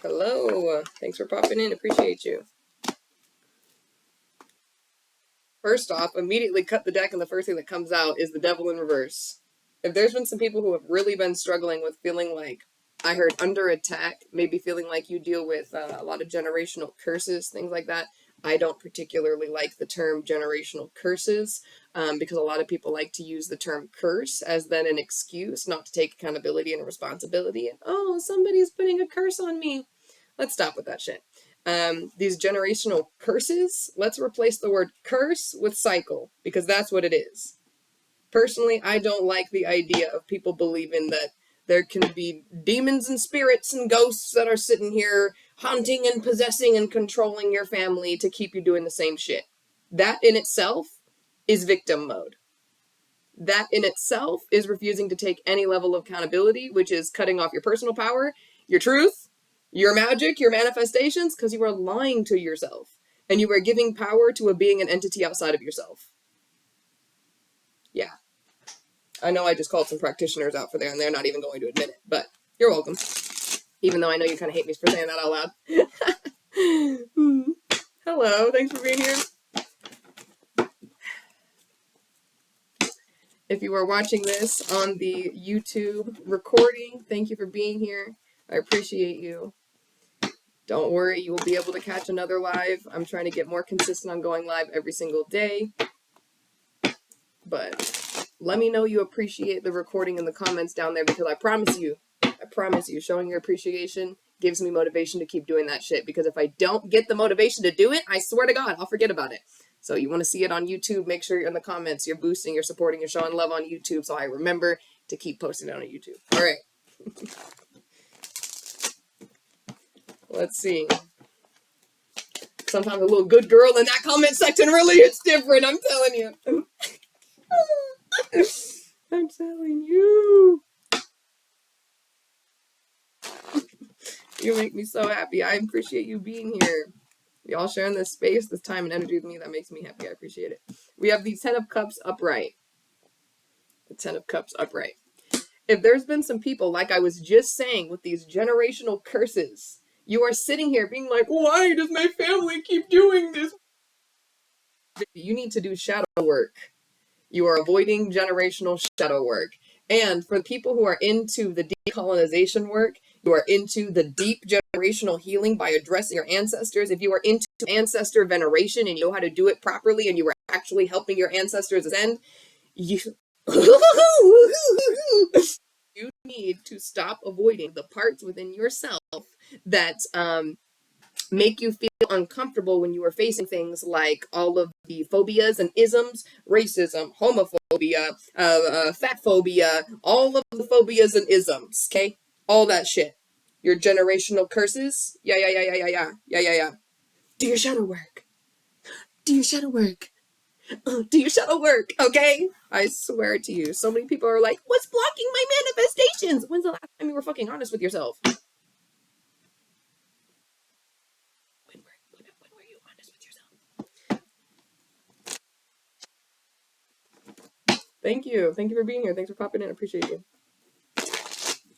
Hello. Thanks for popping in. Appreciate you. First off, immediately cut the deck, and the first thing that comes out is the Devil in reverse. If there's been some people who have really been struggling with feeling like, I heard under attack, maybe feeling like you deal with a lot of generational curses, things like that. I don't particularly like the term generational curses because a lot of people like to use the term curse as then an excuse not to take accountability and responsibility. And, oh, somebody's putting a curse on me. Let's stop with that shit. These generational curses, let's replace the word curse with cycle, because that's what it is. Personally, I don't like the idea of people believing that there can be demons and spirits and ghosts that are sitting here haunting and possessing and controlling your family to keep you doing the same shit. That in itself is victim mode. That in itself is refusing to take any level of accountability, which is cutting off your personal power, your truth, your magic, your manifestations, because you are lying to yourself and you are giving power to a being, an entity outside of yourself. Yeah. I know I just called some practitioners out for there and they're not even going to admit it, but you're welcome. Even though I know you kind of hate me for saying that out loud. Hello, thanks for being here. If you are watching this on the YouTube recording, thank you for being here. I appreciate you. Don't worry, you will be able to catch another live. I'm trying to get more consistent on going live every single day. But let me know you appreciate the recording in the comments down there, because I promise you, showing your appreciation gives me motivation to keep doing that shit. Because if I don't get the motivation to do it, I swear to God, I'll forget about it. So you want to see it on YouTube, make sure you're in the comments, you're boosting, you're supporting, you're showing love on YouTube, so I remember to keep posting it on YouTube. All right. Let's see. Sometimes a little good girl in that comment section really is different, I'm telling you. I'm telling you. You make me so happy. I appreciate you being here. Y'all sharing this space, this time and energy with me, that makes me happy. I appreciate it. We have the 10 of Cups upright. The 10 of Cups upright. If there's been some people, like I was just saying, with these generational curses, you are sitting here being like, why does my family keep doing this? You need to do shadow work. You are avoiding generational shadow work. And for the people who are into the decolonization work, you are into the deep generational healing by addressing your ancestors. If you are into ancestor veneration and you know how to do it properly and you are actually helping your ancestors ascend, you you need to stop avoiding the parts within yourself that make you feel uncomfortable when you are facing things like all of the phobias and isms, racism, homophobia, fat phobia, all of the phobias and isms, okay? All that shit. Your generational curses. Yeah. Do your shadow work. Do your shadow work. Do your shadow work, okay? I swear to you. So many people are like, what's blocking my manifestations? When's the last time you were fucking honest with yourself? When were you honest with yourself? Thank you. Thank you for being here. Thanks for popping in. I appreciate you.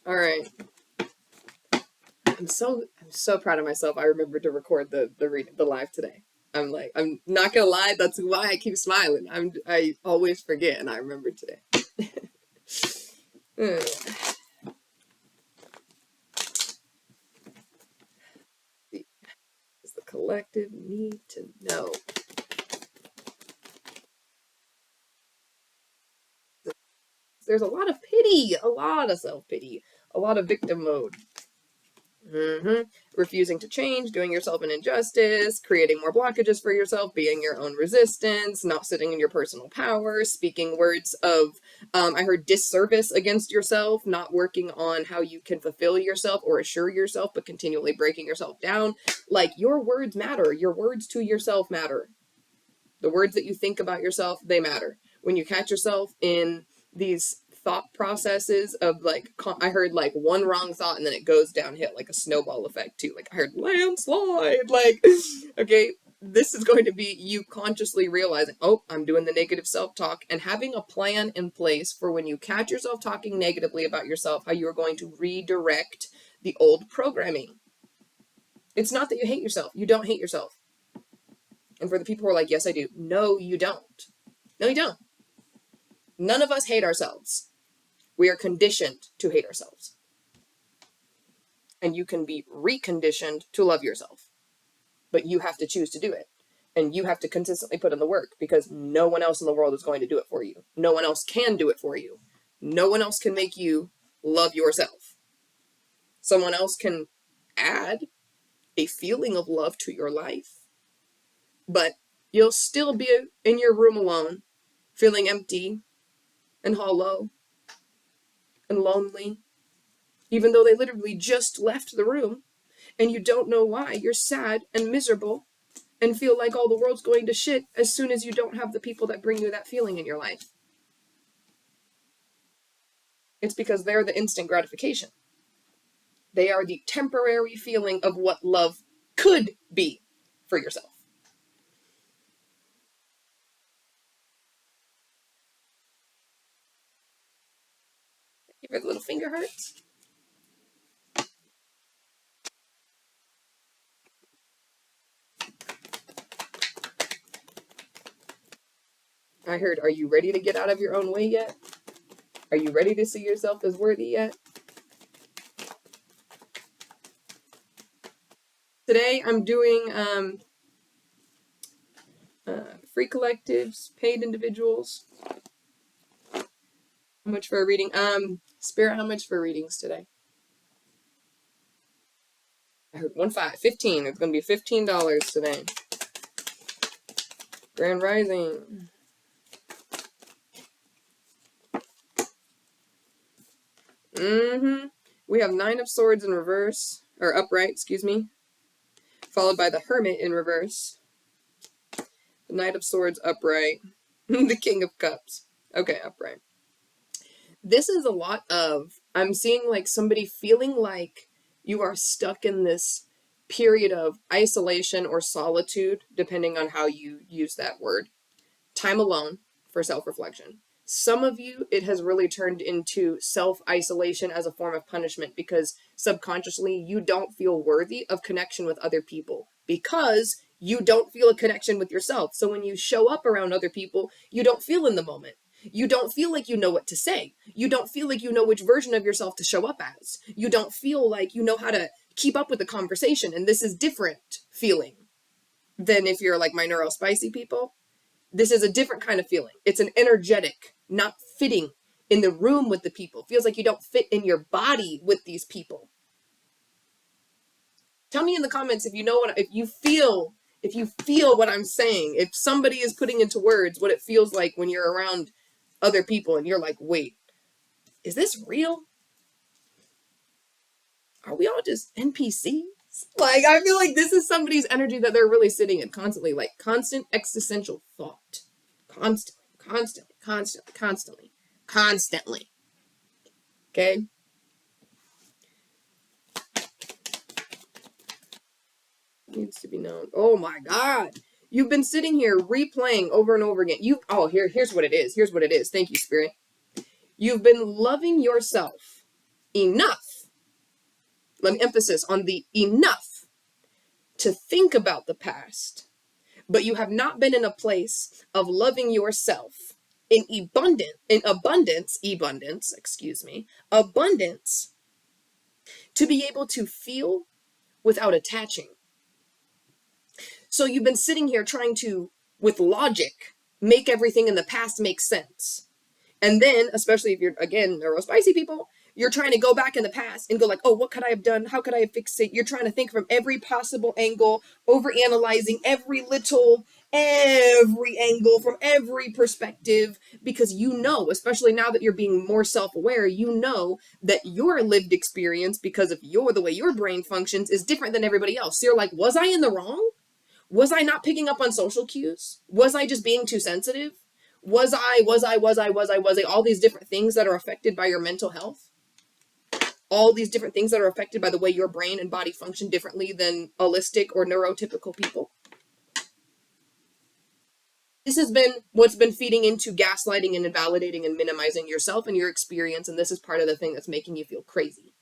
All right. I'm so proud of myself. I remembered to record the live today. I'm not gonna lie, that's why I keep smiling. I always forget, and I remembered today. Does the collective need to know? There's a lot of pity, a lot of self-pity, a lot of victim mode. Refusing to change, doing yourself an injustice, creating more blockages for yourself, being your own resistance, not sitting in your personal power, speaking words of, I heard disservice against yourself, not working on how you can fulfill yourself or assure yourself, but continually breaking yourself down. Like, your words matter. Your words to yourself matter. The words that you think about yourself, they matter. When you catch yourself in these thought processes of like, I heard like one wrong thought and then it goes downhill, like a snowball effect too. Like I heard landslide, like, okay, this is going to be you consciously realizing, oh, I'm doing the negative self-talk, and having a plan in place for when you catch yourself talking negatively about yourself, how you are going to redirect the old programming. It's not that you hate yourself. You don't hate yourself. And for the people who are like, yes, I do. No, you don't. No, you don't. None of us hate ourselves. We are conditioned to hate ourselves. And you can be reconditioned to love yourself. But you have to choose to do it. And you have to consistently put in the work, because no one else in the world is going to do it for you. No one else can do it for you. No one else can make you love yourself. Someone else can add a feeling of love to your life, but you'll still be in your room alone, feeling empty and hollow and lonely, even though they literally just left the room, and you don't know why. You're sad and miserable and feel like all the world's going to shit as soon as you don't have the people that bring you that feeling in your life. It's because they're the instant gratification. They are the temporary feeling of what love could be for yourself. Give her the little finger hearts. I heard, are you ready to get out of your own way yet? Are you ready to see yourself as worthy yet? Today I'm doing free collectives, paid individuals. How much for a reading? Spirit, how much for readings today? I heard 15. It's gonna be $15 today. Grand Rising. We have 9 of Swords in reverse, or upright, excuse me, followed by the Hermit in reverse, the Knight of Swords upright, the King of Cups. Okay, upright. This is a lot of, I'm seeing like somebody feeling like you are stuck in this period of isolation or solitude, depending on how you use that word. Time alone for self-reflection. Some of you, it has really turned into self-isolation as a form of punishment, because subconsciously you don't feel worthy of connection with other people because you don't feel a connection with yourself. So when you show up around other people, you don't feel in the moment. You don't feel like you know what to say. You don't feel like you know which version of yourself to show up as. You don't feel like you know how to keep up with the conversation. And this is different feeling than if you're like my neurospicy people. This is a different kind of feeling. It's an energetic, not fitting in the room with the people. It feels like you don't fit in your body with these people. Tell me in the comments if you know what, if you feel what I'm saying, if somebody is putting into words what it feels like when you're around other people and you're like, wait, is this real? Are we all just NPCs? Like, I feel like this is somebody's energy that they're really sitting in constantly, like constant existential thought. Constantly. Okay? Needs to be known. Oh my God. You've been sitting here replaying over and over again. Here's what it is. Here's what it is. Thank you, Spirit. You've been loving yourself enough. Let me emphasis on the enough to think about the past, but you have not been in a place of loving yourself in abundance to be able to feel without attaching. So you've been sitting here trying to, with logic, make everything in the past make sense. And then, especially if you're, again, neurospicy people, you're trying to go back in the past and go like, oh, what could I have done? How could I have fixed it? You're trying to think from every possible angle, overanalyzing every angle from every perspective, because you know, especially now that you're being more self-aware, you know that your lived experience, because of the way your brain functions, is different than everybody else. So you're like, was I in the wrong? Was I not picking up on social cues? Was I just being too sensitive? Was I all these different things that are affected by your mental health? All these different things that are affected by the way your brain and body function differently than holistic or neurotypical people. This has been what's been feeding into gaslighting and invalidating and minimizing yourself and your experience, and this is part of the thing that's making you feel crazy.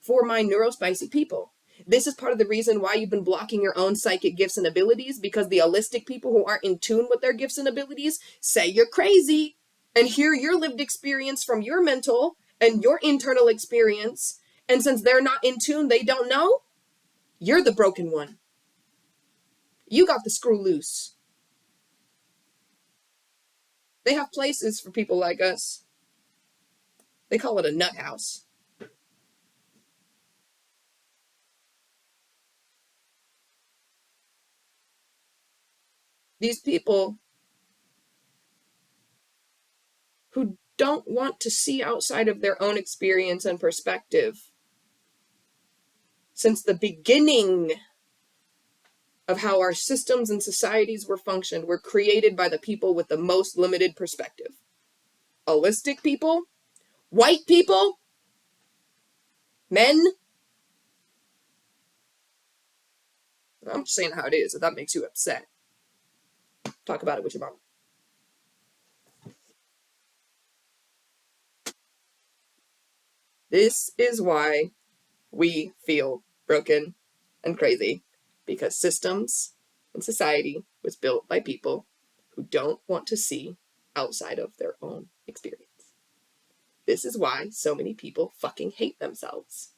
For my neurospicy people, This is part of the reason why you've been blocking your own psychic gifts and abilities, because the allistic people who aren't in tune with their gifts and abilities say you're crazy and hear your lived experience from your mental and your internal experience. And since they're not in tune, they don't know, you're the broken one. You got the screw loose. They have places for people like us. They call it a nut house. These people who don't want to see outside of their own experience and perspective. Since the beginning of how our systems and societies were functioned were created by the people with the most limited perspective. Allistic people, white people, men. I'm just saying how it is. If that makes you upset, talk about it with your mom. This is why we feel broken and crazy, because systems and society was built by people who don't want to see outside of their own experience. This is why so many people fucking hate themselves.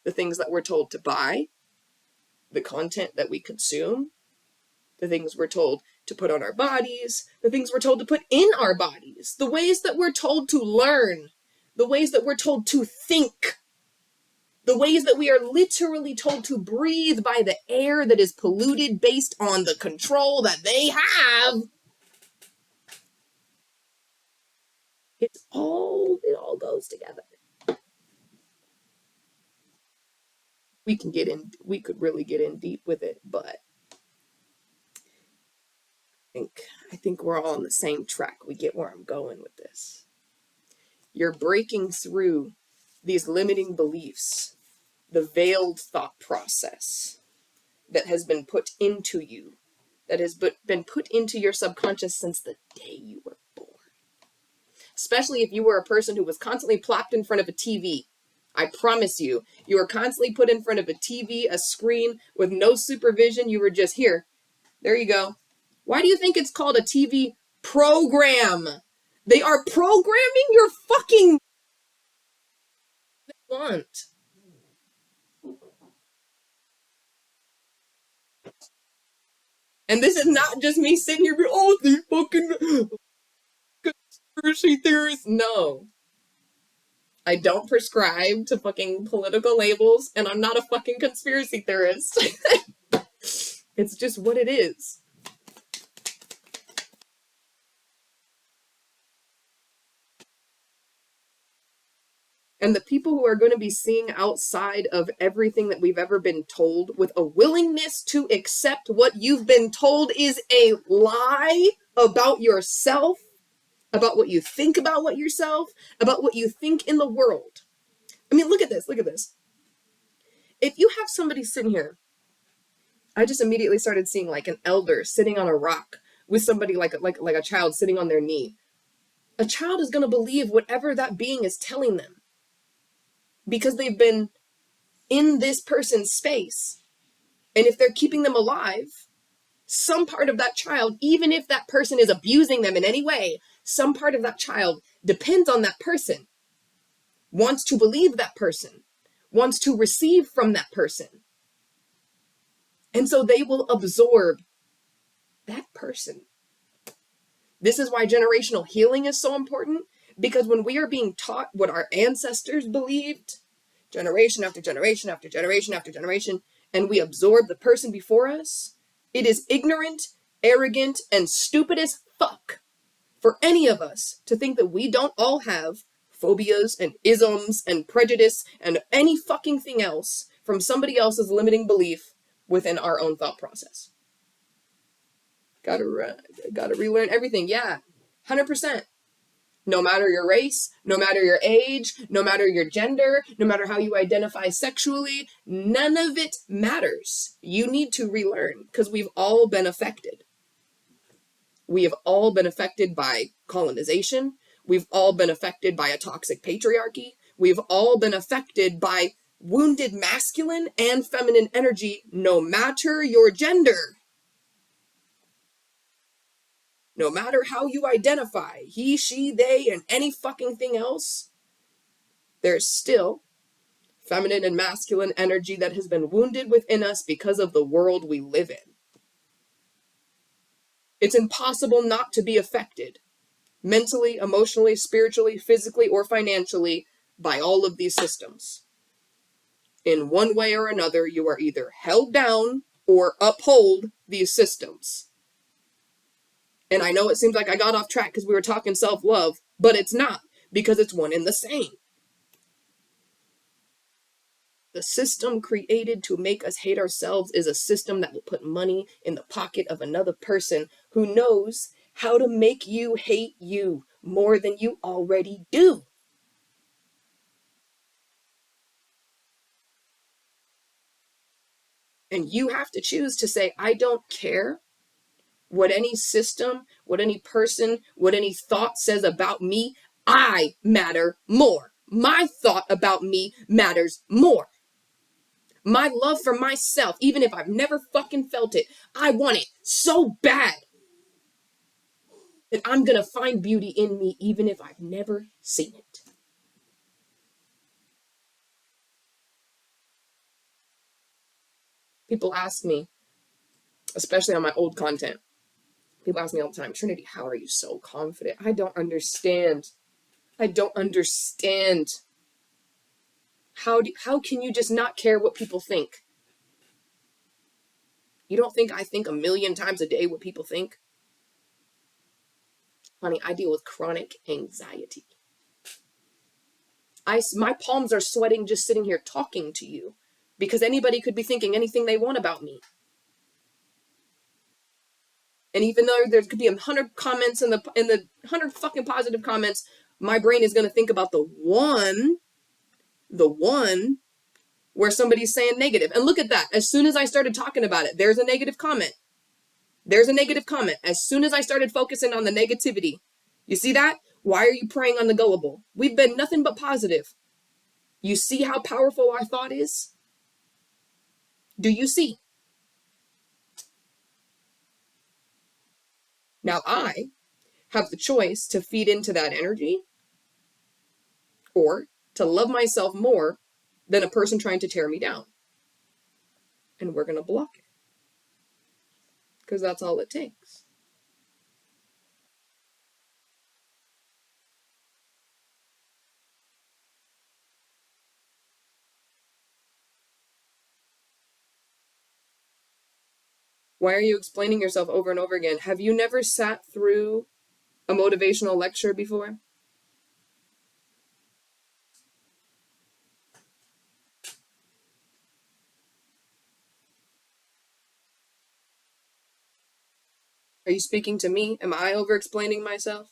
The things that we're told to buy, the content that we consume, the things we're told to put on our bodies, the things we're told to put in our bodies, the ways that we're told to learn, the ways that we're told to think, the ways that we are literally told to breathe by the air that is polluted based on the control that they have. It all goes together. We could really get in deep with it, but I think we're all on the same track. We get where I'm going with this. You're breaking through these limiting beliefs, the veiled thought process that has been put into you, that has been put into your subconscious since the day you were born. Especially if you were a person who was constantly plopped in front of a TV. I promise you, you were constantly put in front of a TV, a screen, with no supervision. You were just here. There you go. Why do you think it's called a TV program? They are programming your fucking want. And this is not just me sitting here, oh, the fucking conspiracy theorists. No. I don't prescribe to fucking political labels, and I'm not a fucking conspiracy theorist. It's just what it is. And the people who are going to be seeing outside of everything that we've ever been told with a willingness to accept what you've been told is a lie about yourself, about what you think about what yourself, about what you think in the world. I mean, look at this. If you have somebody sitting here, I just immediately started seeing like an elder sitting on a rock with somebody like a child sitting on their knee. A child is going to believe whatever that being is telling them, because they've been in this person's space. And if they're keeping them alive, some part of that child, even if that person is abusing them in any way, some part of that child depends on that person, wants to believe that person, wants to receive from that person. And so they will absorb that person. This is why generational healing is so important, because when we are being taught what our ancestors believed, generation after generation after generation after generation, and we absorb the person before us, it is ignorant, arrogant, and stupid as fuck for any of us to think that we don't all have phobias and isms and prejudice and any fucking thing else from somebody else's limiting belief within our own thought process. Gotta relearn everything. Yeah, 100%. No matter your race, no matter your age, no matter your gender, no matter how you identify sexually, none of it matters. You need to relearn, because we've all been affected. We have all been affected by colonization. We've all been affected by a toxic patriarchy. We've all been affected by wounded masculine and feminine energy, no matter your gender. No matter how you identify, he, she, they, and any fucking thing else, there's still feminine and masculine energy that has been wounded within us because of the world we live in. It's impossible not to be affected, mentally, emotionally, spiritually, physically, or financially, by all of these systems. In one way or another, you are either held down or uphold these systems. And I know it seems like I got off track because we were talking self-love, but it's not, because it's one and the same. The system created to make us hate ourselves is a system that will put money in the pocket of another person who knows how to make you hate you more than you already do. And you have to choose to say, I don't care what any system, what any person, what any thought says about me. I matter more. My thought about me matters more. My love for myself, even if I've never fucking felt it, I want it so bad that I'm gonna find beauty in me even if I've never seen it. People ask me, especially on my old content, people ask me all the time, Trinity, how are you so confident? I don't understand. I don't understand. How can you just not care what people think? You don't think I think a million times a day what people think? Honey, I deal with chronic anxiety. My palms are sweating just sitting here talking to you because anybody could be thinking anything they want about me. And even though there could be 100 comments in the 100 fucking positive comments, my brain is going to think about the one where somebody's saying negative. And look at that. As soon as I started talking about it, there's a negative comment. There's a negative comment. As soon as I started focusing on the negativity, you see that? Why are you preying on the gullible? We've been nothing but positive. You see how powerful our thought is? Do you see? Now I have the choice to feed into that energy or to love myself more than a person trying to tear me down. And we're going to block it. Because that's all it takes. Why are you explaining yourself over and over again? Have you never sat through a motivational lecture before? Are you speaking to me? Am I over explaining myself?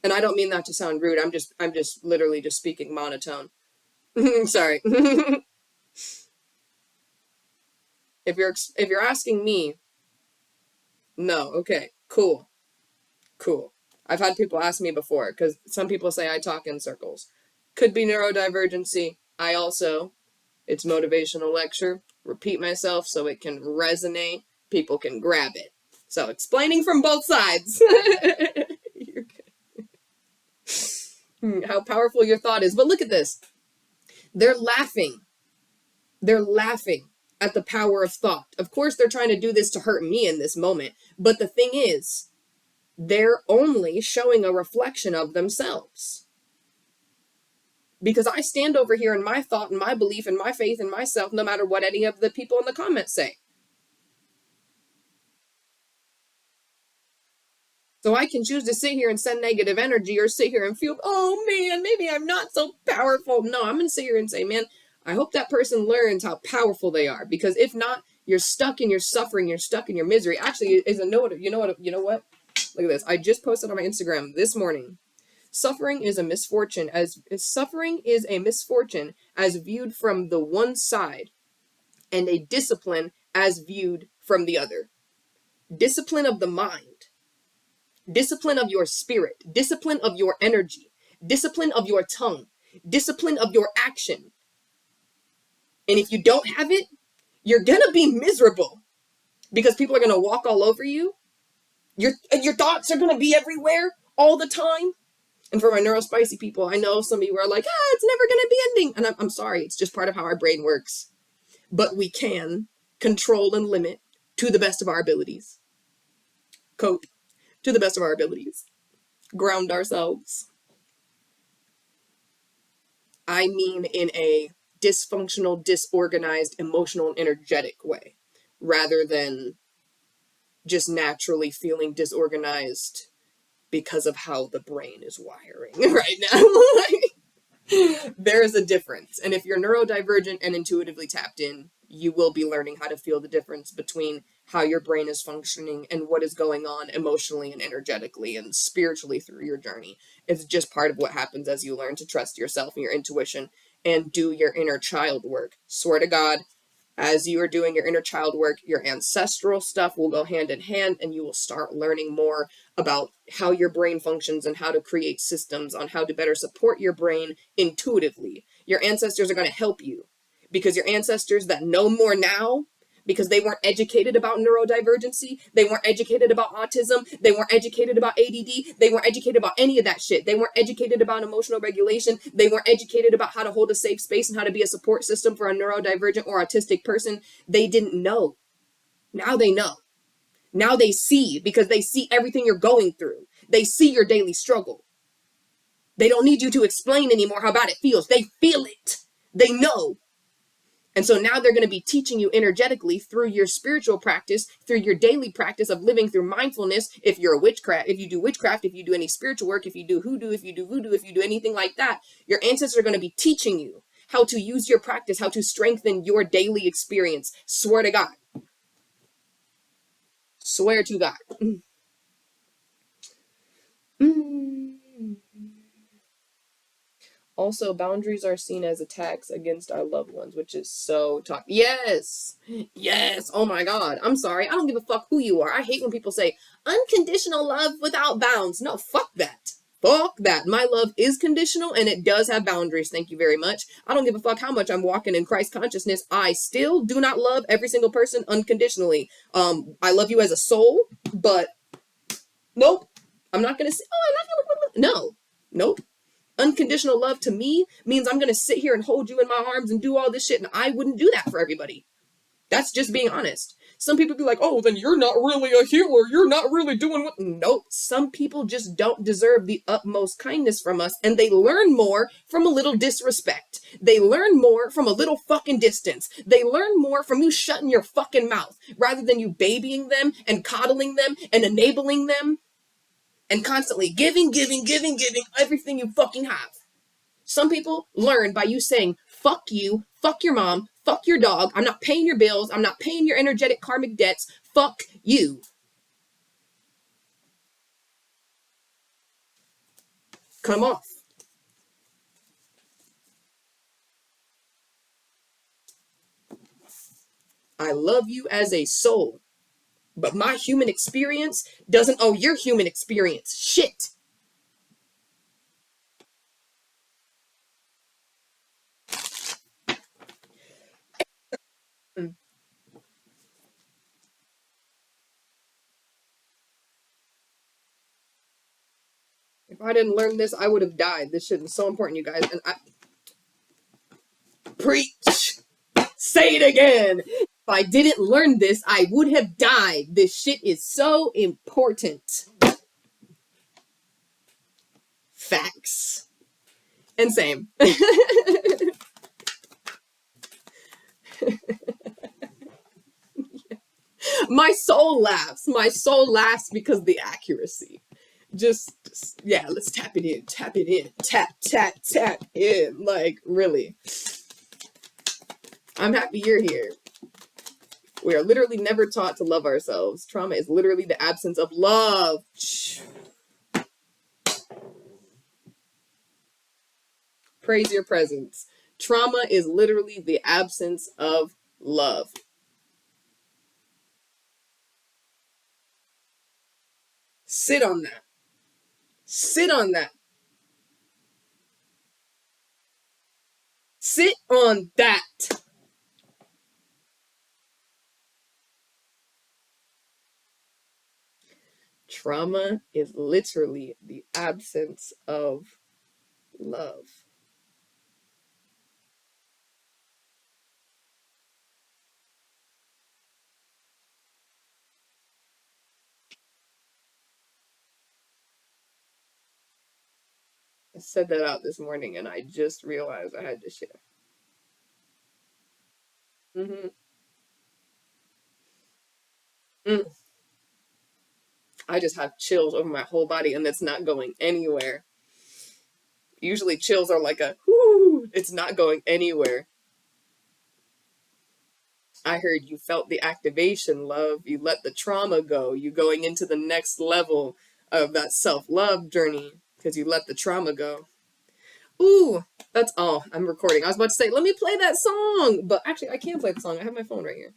And I don't mean that to sound rude. I'm just literally just speaking monotone. Sorry. If you're asking me, no. Okay. Cool. Cool. I've had people ask me before because some people say I talk in circles. Could be neurodivergency. It's motivational lecture. Repeat myself so it can resonate. People can grab it. So explaining from both sides. You're good. How powerful your thought is. But look at this. They're laughing. They're laughing at the power of thought. Of course, they're trying to do this to hurt me in this moment. But the thing is, they're only showing a reflection of themselves. Because I stand over here in my thought and my belief and my faith in myself, no matter what any of the people in the comments say. So I can choose to sit here and send negative energy or sit here and feel, oh man, maybe I'm not so powerful. No, I'm going to sit here and say, man, I hope that person learns how powerful they are. Because if not, you're stuck in your suffering. You're stuck in your misery. Actually, you know what? Look at this. I just posted on my Instagram this morning. Suffering is a misfortune as viewed from the one side, and a discipline as viewed from the other. Discipline of the mind, discipline of your spirit, discipline of your energy, discipline of your tongue, discipline of your action. And if you don't have it, you're gonna be miserable because people are gonna walk all over you. Your thoughts are gonna be everywhere all the time. And for my neurospicy people, I know some of you are like, it's never gonna be ending. And I'm sorry, it's just part of how our brain works. But we can control and limit to the best of our abilities. Cope to the best of our abilities. Ground ourselves. I mean in a dysfunctional, disorganized, emotional, and energetic way, rather than just naturally feeling disorganized because of how the brain is wiring right now. There's a difference. And if you're neurodivergent and intuitively tapped in, you will be learning how to feel the difference between how your brain is functioning and what is going on emotionally and energetically and spiritually through your journey. It's just part of what happens as you learn to trust yourself and your intuition and do your inner child work. Swear to God, as you are doing your inner child work, your ancestral stuff will go hand in hand, and you will start learning more about how your brain functions and how to create systems on how to better support your brain intuitively. Your ancestors are going to help you because your ancestors that know more now, because they weren't educated about neurodivergency, they weren't educated about autism, they weren't educated about ADD, they weren't educated about any of that shit. They weren't educated about emotional regulation, they weren't educated about how to hold a safe space and how to be a support system for a neurodivergent or autistic person. They didn't know. Now they know. Now they see, because they see everything you're going through. They see your daily struggle. They don't need you to explain anymore how bad it feels. They feel it. They know. And so now they're going to be teaching you energetically through your spiritual practice, through your daily practice of living through mindfulness. If you're a witchcraft, if you do witchcraft, if you do any spiritual work, if you do hoodoo, if you do voodoo, if you do anything like that, your ancestors are going to be teaching you how to use your practice, how to strengthen your daily experience. Swear to God. Swear to God. Also, boundaries are seen as attacks against our loved ones, which is so toxic. Yes. Yes. Oh my God. I'm sorry. I don't give a fuck who you are. I hate when people say unconditional love without bounds. No, fuck that. Fuck that. My love is conditional and it does have boundaries. Thank you very much. I don't give a fuck how much I'm walking in Christ consciousness. I still do not love every single person unconditionally. I love you as a soul, but nope. I'm not going to say, oh, I love you. No. Nope. Unconditional love to me means I'm going to sit here and hold you in my arms and do all this shit, and I wouldn't do that for everybody. That's just being honest. Some people be like, oh, then you're not really a healer. You're not really doing what... Nope. Some people just don't deserve the utmost kindness from us, and they learn more from a little disrespect. They learn more from a little fucking distance. They learn more from you shutting your fucking mouth, rather than you babying them and coddling them and enabling them and constantly giving everything you fucking have. Some people learn by you saying, fuck you, fuck your mom, fuck your dog, I'm not paying your bills, I'm not paying your energetic karmic debts, fuck you. Come off. I love you as a soul, but my human experience doesn't owe your human experience shit. If I didn't learn this, I would have died. This shit is so important, you guys. And I preach. Say it again. If I didn't learn this, I would have died. This shit is so important. Facts. And same. My soul laughs. My soul laughs because of the accuracy. Just, yeah, let's tap it in. Tap it in. Tap, tap, tap in. Like, really. I'm happy you're here. We are literally never taught to love ourselves. Trauma is literally the absence of love. Praise your presence. Trauma is literally the absence of love. Sit on that. Sit on that. Sit on that. Trauma is literally the absence of love. I said that out this morning and I just realized I had to share. Mm-hmm. Mm. I just have chills over my whole body and it's not going anywhere. Usually chills are like a whoo, it's not going anywhere. I heard you felt the activation, love. You let the trauma go. You going into the next level of that self-love journey because you let the trauma go. Ooh, that's all. I'm recording. I was about to say, let me play that song. But actually, I can play the song. I have my phone right here.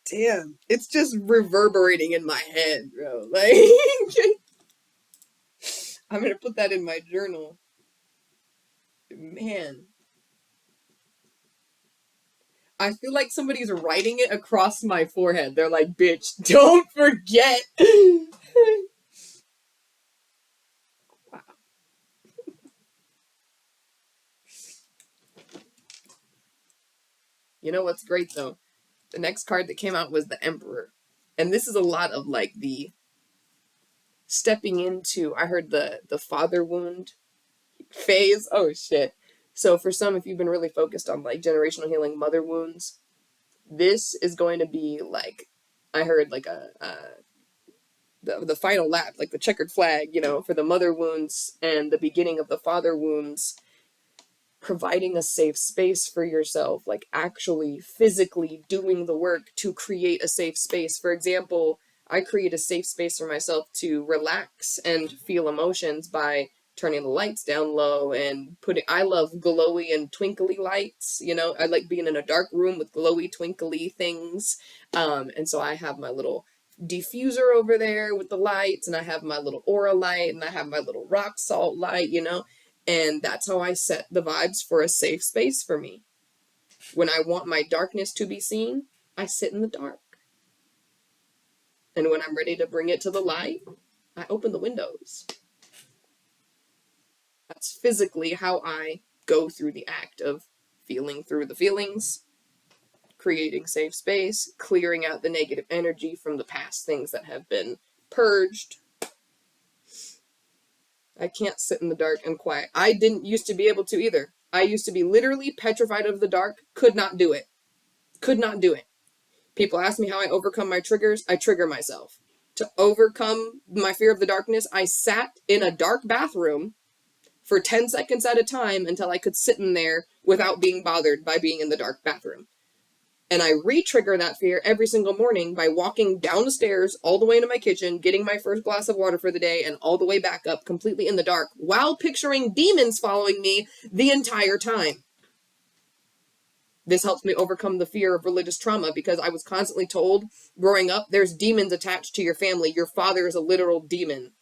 Damn. It's just reverberating in my head, bro. Like, I'm going to put that in my journal. Man. I feel like somebody's writing it across my forehead. They're like, bitch, don't forget. Wow. You know what's great though? The next card that came out was the Emperor. And this is a lot of like the stepping into, I heard the father wound phase. Oh shit. So for some, if you've been really focused on like generational healing mother wounds, this is going to be like, I heard like the final lap, like the checkered flag, you know, for the mother wounds and the beginning of the father wounds, providing a safe space for yourself, like actually physically doing the work to create a safe space. For example, I create a safe space for myself to relax and feel emotions by turning the lights down low and putting, I love glowy and twinkly lights, you know, I like being in a dark room with glowy twinkly things. And so I have my little diffuser over there with the lights, and I have my little aura light, and I have my little rock salt light, you know, and that's how I set the vibes for a safe space for me. When I want my darkness to be seen, I sit in the dark. And when I'm ready to bring it to the light, I open the windows. That's physically how I go through the act of feeling through the feelings, creating safe space, clearing out the negative energy from the past things that have been purged. I can't sit in the dark and quiet. I didn't used to be able to either. I used to be literally petrified of the dark, could not do it. Could not do it. People ask me how I overcome my triggers. I trigger myself. To overcome my fear of the darkness, I sat in a dark bathroom for 10 seconds at a time until I could sit in there without being bothered by being in the dark bathroom. And I re-trigger that fear every single morning by walking down the stairs all the way into my kitchen, getting my first glass of water for the day, and all the way back up completely in the dark while picturing demons following me the entire time. This helps me overcome the fear of religious trauma because I was constantly told growing up, there's demons attached to your family. Your father is a literal demon.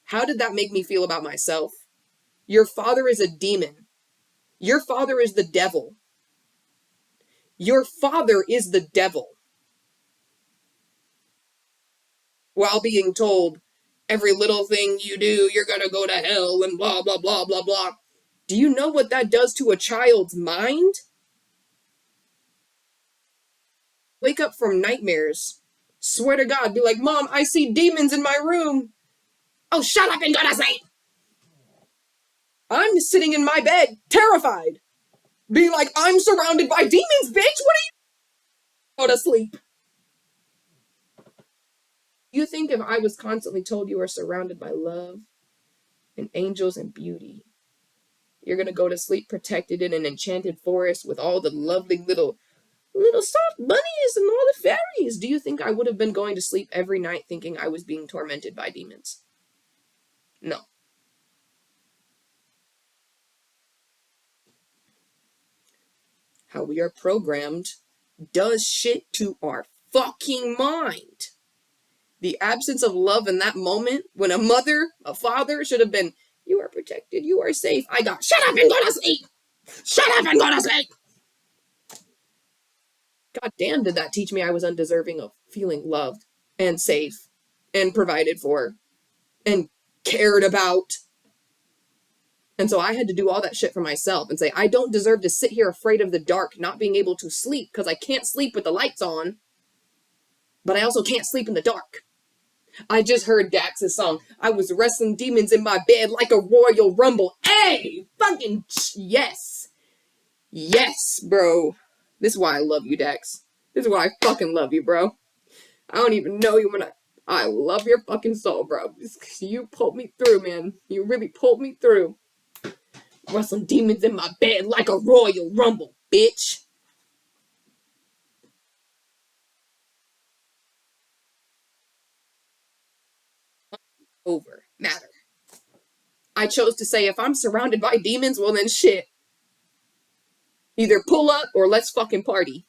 How did that make me feel about myself? Your father is a demon. Your father is the devil. Your father is the devil. While being told every little thing you do, you're going to go to hell and blah, blah, blah, blah, blah. Do you know what that does to a child's mind? Wake up from nightmares. Swear to God, be like, Mom, I see demons in my room. Oh, shut up and go to sleep. I'm sitting in my bed, terrified. Being like, I'm surrounded by demons, bitch. What are you? Go to sleep. You think if I was constantly told you are surrounded by love and angels and beauty, you're going to go to sleep protected in an enchanted forest with all the lovely little soft bunnies and all the fairies. Do you think I would have been going to sleep every night thinking I was being tormented by demons? No. How we are programmed does shit to our fucking mind. The absence of love in that moment when a mother, a father should have been, you are protected, you are safe. I got, shut up and go to sleep. Shut up and go to sleep. God damn, did that teach me I was undeserving of feeling loved and safe and provided for and cared about. And so I had to do all that shit for myself and say, I don't deserve to sit here afraid of the dark, not being able to sleep because I can't sleep with the lights on, but I also can't sleep in the dark. I just heard Dax's song. I was wrestling demons in my bed like a Royal Rumble. Hey, fucking yes. Yes, bro. This is why I love you, Dax. This is why I fucking love you, bro. I don't even know you when I love your fucking soul, bro. You pulled me through, man. You really pulled me through. Wrestling demons in my bed like a Royal Rumble, bitch. Over. Matter. I chose to say if I'm surrounded by demons, well then shit. Either pull up or let's fucking party.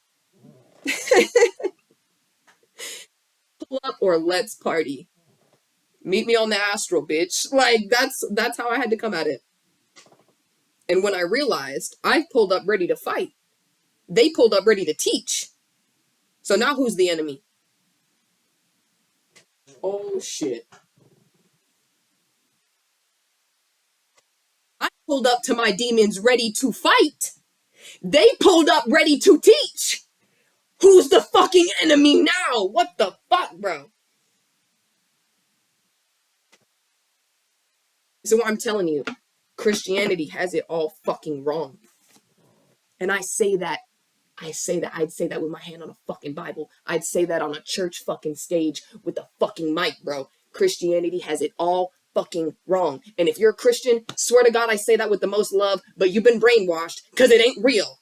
Pull up or let's party. Meet me on the astral, bitch. Like that's how I had to come at it. And when I realized I pulled up ready to fight, they pulled up ready to teach. So now who's the enemy? Oh shit. I pulled up to my demons ready to fight. They pulled up ready to teach. Who's the fucking enemy now? What the fuck, bro? So what I'm telling you, Christianity has it all fucking wrong. And I'd say that with my hand on a fucking Bible. I'd say that on a church fucking stage with a fucking mic, bro. Christianity has it all fucking wrong. And if you're a Christian, swear to God, I say that with the most love, but you've been brainwashed because it ain't real.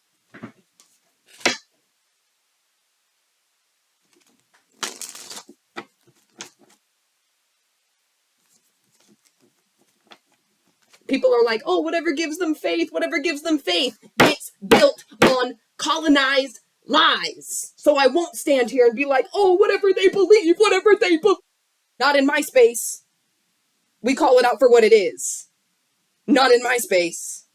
People are like, oh, whatever gives them faith, whatever gives them faith. It's built on colonized lies. So I won't stand here and be like, oh, whatever they believe, whatever they believe. Not in my space. We call it out for what it is. Not in my space.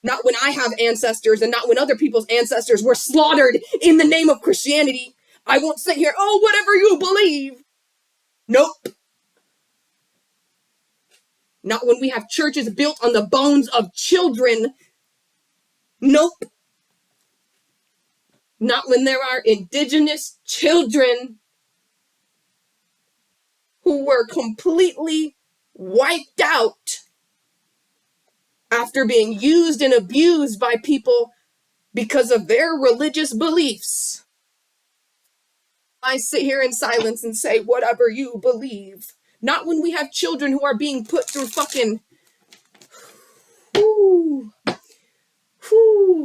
Not when I have ancestors and not when other people's ancestors were slaughtered in the name of Christianity. I won't sit here, oh, whatever you believe. Nope. Not when we have churches built on the bones of children. Nope. Not when there are indigenous children who were completely wiped out after being used and abused by people because of their religious beliefs. I sit here in silence and say, whatever you believe. Not when we have children who are being put through fucking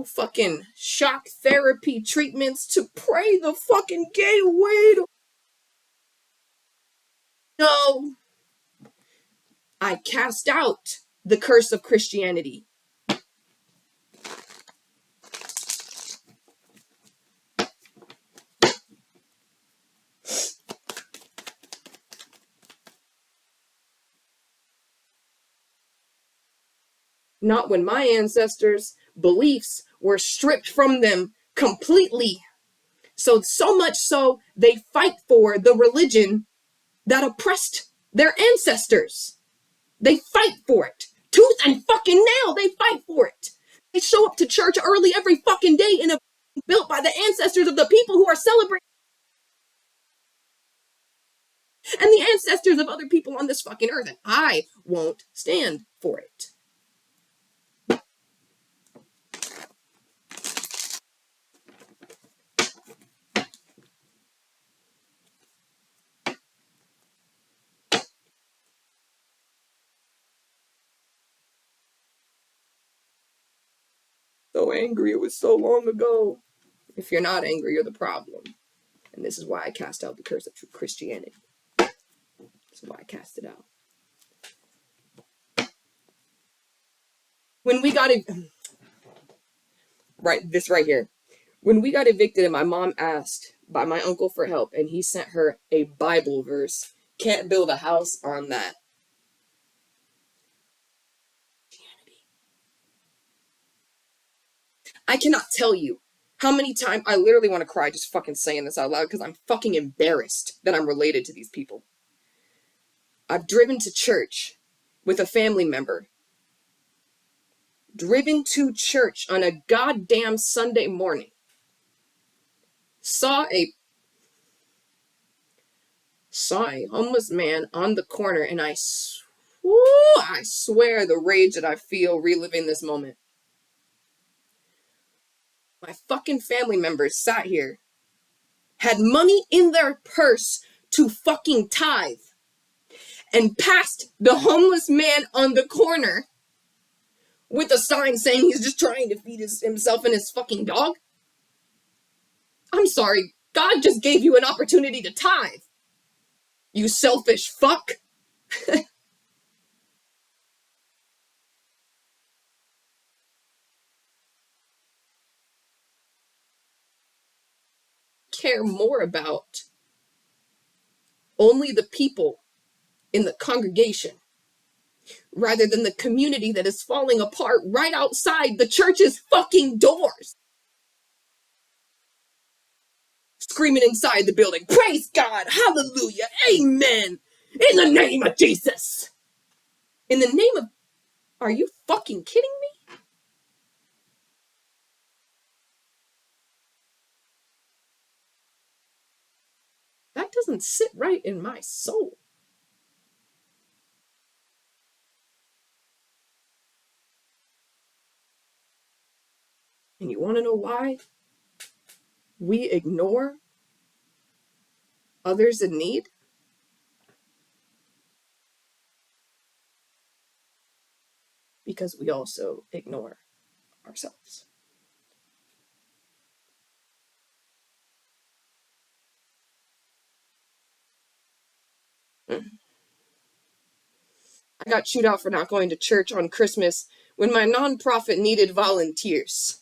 fucking shock therapy treatments to pray the fucking gay away. No. I cast out the curse of Christianity. Not when my ancestors' beliefs were stripped from them completely. So much so, they fight for the religion that oppressed their ancestors. They fight for it. Tooth and fucking nail, they fight for it. They show up to church early every fucking day in a built by the ancestors of the people who are celebrating and the ancestors of other people on this fucking earth. And I won't stand for it. So angry, it was so long ago. If you're not angry, you're the problem. And this is why I cast out the curse of Christianity. This is why I cast it out. When we got it, right, this right here. When we got evicted and my mom asked by my uncle for help and he sent her a Bible verse, can't build a house on that. I cannot tell you How many times, I literally want to cry just fucking saying this out loud because I'm fucking embarrassed that I'm related to these people. I've driven to church with a family member. Driven to church on a goddamn Sunday morning. Saw a homeless man on the corner, and I swear the rage that I feel reliving this moment. My fucking family members sat here, had money in their purse to fucking tithe, and passed the homeless man on the corner with a sign saying he's just trying to feed himself and his fucking dog. I'm sorry, God just gave you an opportunity to tithe. You selfish fuck. Care more about only the people in the congregation rather than the community that is falling apart right outside the church's fucking doors. Screaming inside the building, praise God, hallelujah, amen, in the name of Jesus. In the name of, are you fucking kidding me? That doesn't sit right in my soul. And you want to know why we ignore others in need? Because we also ignore ourselves. I got chewed out for not going to church on Christmas when my nonprofit needed volunteers.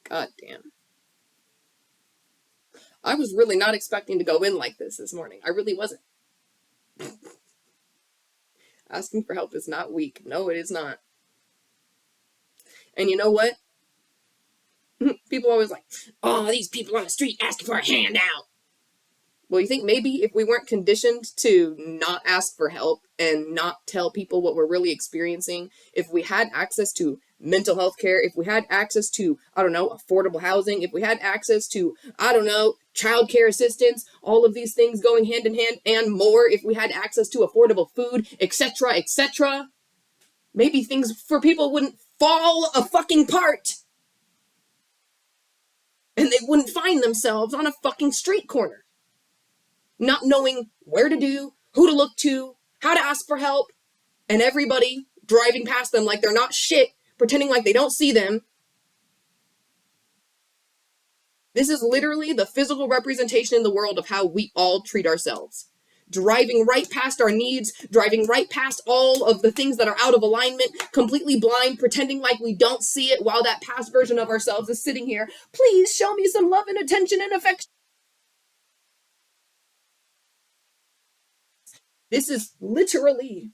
God damn. I was really not expecting to go in like this morning. I really wasn't. Asking for help is not weak. No, it is not. And you know what? People always like, oh, these people on the street asking for a handout. Well, you think maybe if we weren't conditioned to not ask for help and not tell people what we're really experiencing, if we had access to mental health care, if we had access to, I don't know, affordable housing, if we had access to, I don't know, childcare assistance, all of these things going hand in hand and more, if we had access to affordable food, etc., maybe things for people wouldn't fall a fucking part. And they wouldn't find themselves on a fucking street corner, not knowing where to do, who to look to, how to ask for help, and everybody driving past them like they're not shit, pretending like they don't see them. This is literally the physical representation in the world of how we all treat ourselves. Driving right past our needs, driving right past all of the things that are out of alignment, completely blind, pretending like we don't see it while that past version of ourselves is sitting here. Please show me some love and attention and affection. This is literally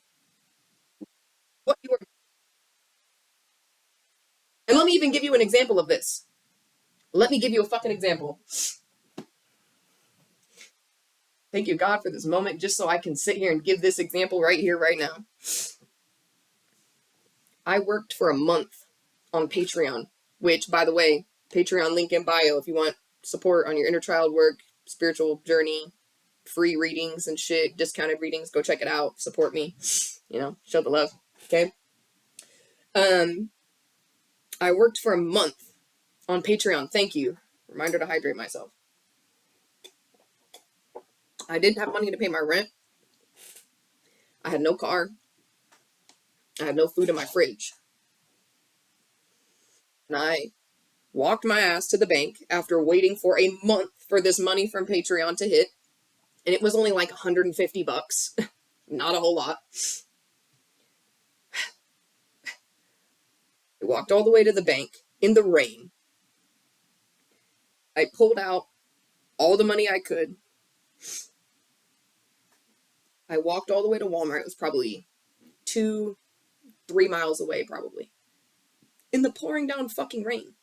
what you are. And let me even give you an example of this. Let me give you a fucking example. Thank you, God, for this moment, just so I can sit here and give this example right here, right now. I worked for a month on Patreon, which, by the way, Patreon link in bio if you want support on your inner child work, spiritual journey, free readings and shit, discounted readings. Go check it out. Support me. You know, show the love. Okay. I worked for a month on Patreon. Thank you. Reminder to hydrate myself. I didn't have money to pay my rent. I had no car. I had no food in my fridge. And I walked my ass to the bank after waiting for a month for this money from Patreon to hit. And it was only like $150. Not a whole lot. I walked all the way to the bank in the rain. I pulled out all the money I could. I walked all the way to Walmart. It was probably 2-3 miles away, probably. In the pouring down fucking rain.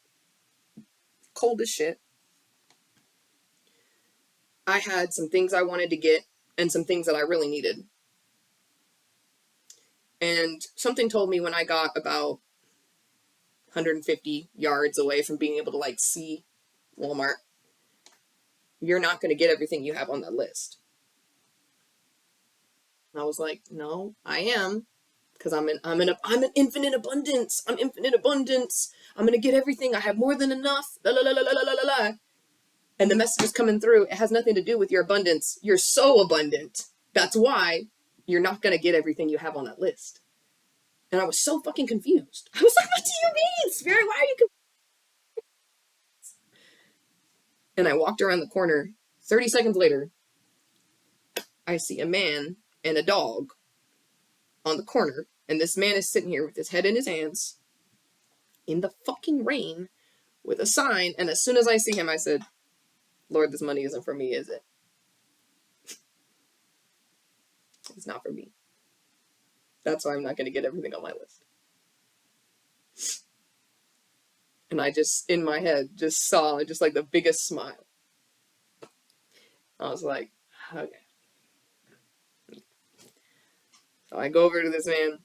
Cold as shit. I had some things I wanted to get and some things that I really needed. And something told me when I got about 150 yards away from being able to like see Walmart, you're not going to get everything you have on that list. And I was like, no, I am, because I'm an infinite abundance. I'm infinite abundance. I'm gonna get everything. I have more than enough. La la la la la la la la. And the message is coming through. It has nothing to do with your abundance. You're so abundant. That's why you're not gonna get everything you have on that list. And I was so fucking confused. I was like, what do you mean, Spirit? Why are you confused? And I walked around the corner. 30 seconds later, I see a man and a dog on the corner. And this man is sitting here with his head in his hands in the fucking rain with a sign. And as soon as I see him, I said, Lord, this money isn't for me, is it? It's not for me. That's why I'm not going to get everything on my list. And I just, in my head, just saw just like the biggest smile. I was like, okay. So I go over to this man.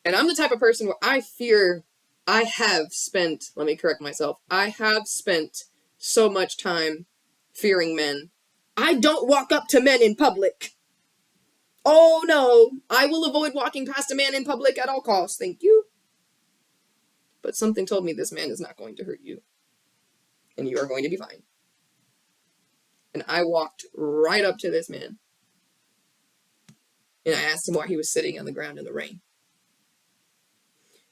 And I'm the type of person where I have spent so much time fearing men. I don't walk up to men in public. Oh no, I will avoid walking past a man in public at all costs. Thank you. But something told me this man is not going to hurt you. And you are going to be fine. And I walked right up to this man. And I asked him why he was sitting on the ground in the rain.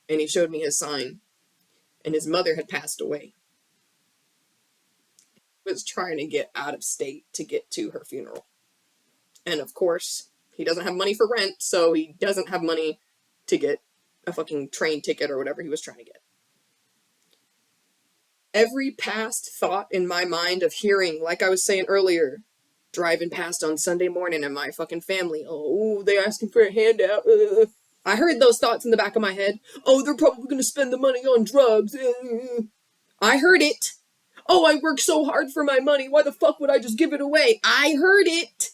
And he showed me his sign. And his mother had passed away. He was trying to get out of state to get to her funeral. And of course, he doesn't have money for rent, so he doesn't have money to get a fucking train ticket or whatever he was trying to get. Every past thought in my mind of hearing, like I was saying earlier, driving past on Sunday morning and my fucking family, oh, they're asking for a handout. I heard those thoughts in the back of my head. Oh, they're probably going to spend the money on drugs. I heard it. Oh, I worked so hard for my money. Why the fuck would I just give it away? I heard it.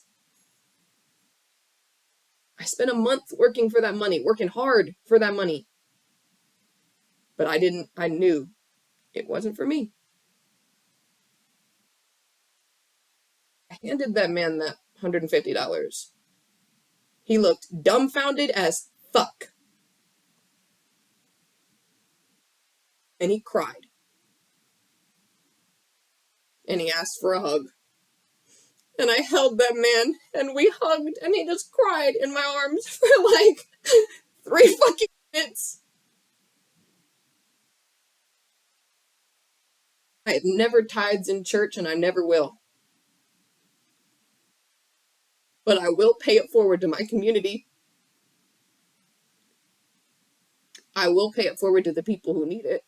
I spent a month working for that money, working hard for that money. But I knew it wasn't for me. I handed that man that $150. He looked dumbfounded as fuck. And he cried. And he asked for a hug. And I held that man, and we hugged, and he just cried in my arms for like 3 fucking minutes. I have never tithes in church, and I never will. But I will pay it forward to my community. I will pay it forward to the people who need it.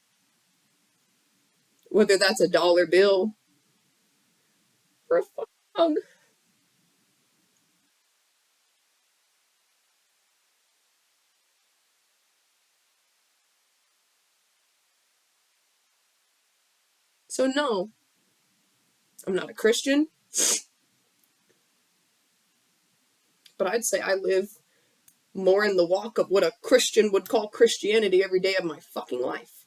Whether that's a dollar bill or a fucking hug. So no, I'm not a Christian. But I'd say I live more in the walk of what a Christian would call Christianity every day of my fucking life.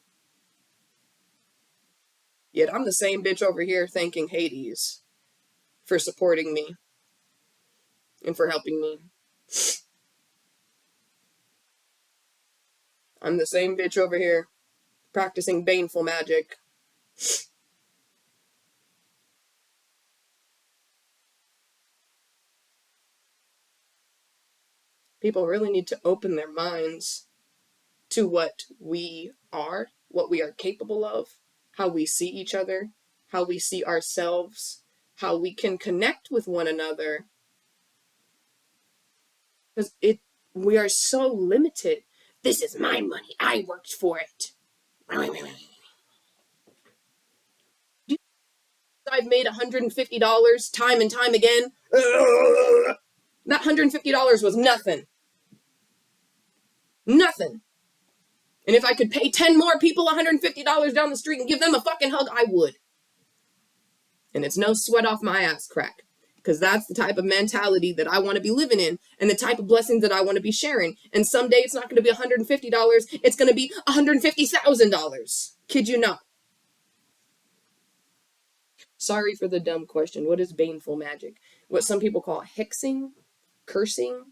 Yet I'm the same bitch over here thanking Hades for supporting me and for helping me. I'm the same bitch over here practicing baneful magic. People really need to open their minds to what we are, what we are capable of, how we see each other, how we see ourselves, how we can connect with one another, because we are so limited. This is my money. I worked for it. I've made $150 time and time again. That $150 was nothing. Nothing. And if I could pay 10 more people $150 down the street and give them a fucking hug, I would. And it's no sweat off my ass crack. Because that's the type of mentality that I want to be living in, and the type of blessings that I want to be sharing. And someday it's not going to be $150, it's going to be $150,000. Kid you not. Sorry for the dumb question. What is baneful magic? What some people call hexing, cursing.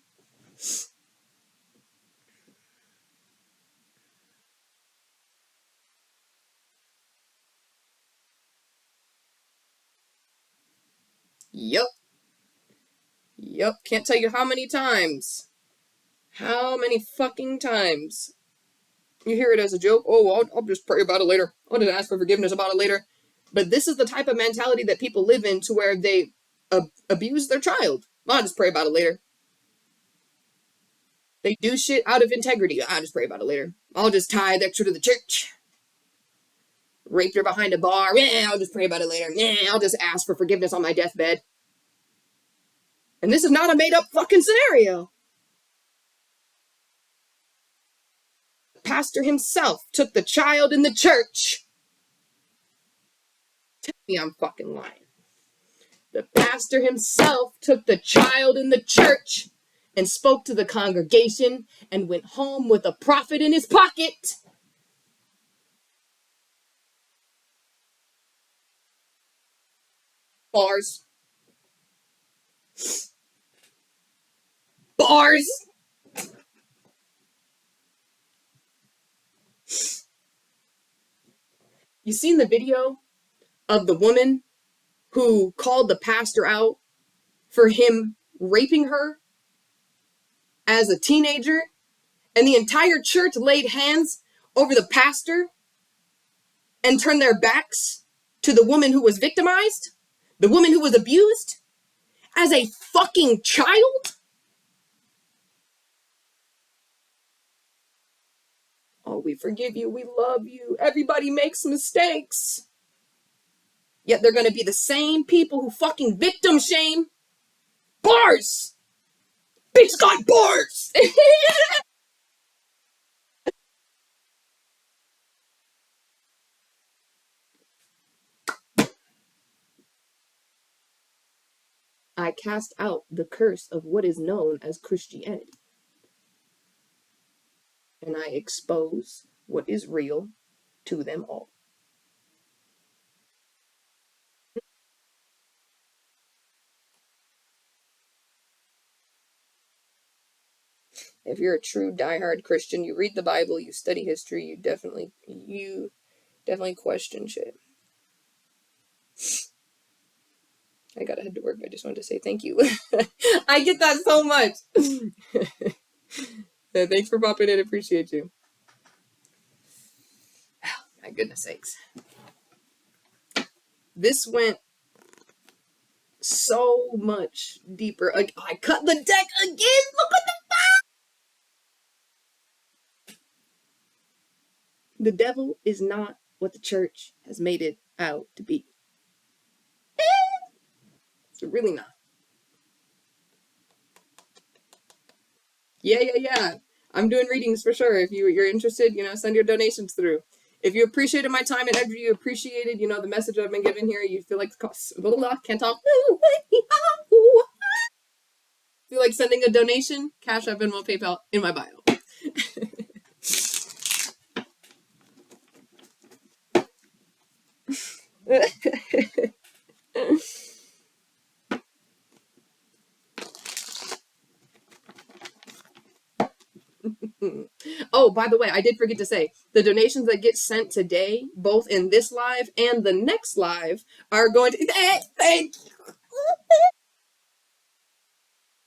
Yup. Yup. Can't tell you how many times. How many fucking times you hear it as a joke. Oh, I'll just pray about it later. I'll just ask for forgiveness about it later. But this is the type of mentality that people live in, to where they abuse their child. I'll just pray about it later. They do shit out of integrity. I'll just pray about it later. I'll just tithe extra to the church. Raped her behind a bar. Yeah, I'll just pray about it later. Yeah, I'll just ask for forgiveness on my deathbed. And this is not a made up fucking scenario. The pastor himself took the child in the church. Tell me I'm fucking lying. The pastor himself took the child in the church and spoke to the congregation and went home with a profit in his pocket. Bars. Bars. You seen the video of the woman who called the pastor out for him raping her as a teenager, and the entire church laid hands over the pastor and turned their backs to the woman who was victimized, the woman who was abused, as a fucking child? Oh, we forgive you, we love you, everybody makes mistakes. Yet they're gonna be the same people who fucking victim shame. Bars! Bitch got bars! I cast out the curse of what is known as Christianity. And I expose what is real to them all. If you're a true diehard Christian, you read the Bible, you study history, you definitely question shit. I gotta head to work. I just wanted to say thank you. I get that so much. Thanks for popping in. Appreciate you. My goodness sakes. This went so much deeper. I cut the deck again. Look at the devil is not what the church has made it out to be. It's really not. Yeah. I'm doing readings for sure. If you're interested, send your donations through. If you appreciated my time and energy, you appreciated, the message I've been giving here, you feel like, can't talk. Feel like sending a donation, Cash App, Venmo, PayPal in my bio. Oh, by the way, I did forget to say, the donations that get sent today, both in this live and the next live, are going to... Thank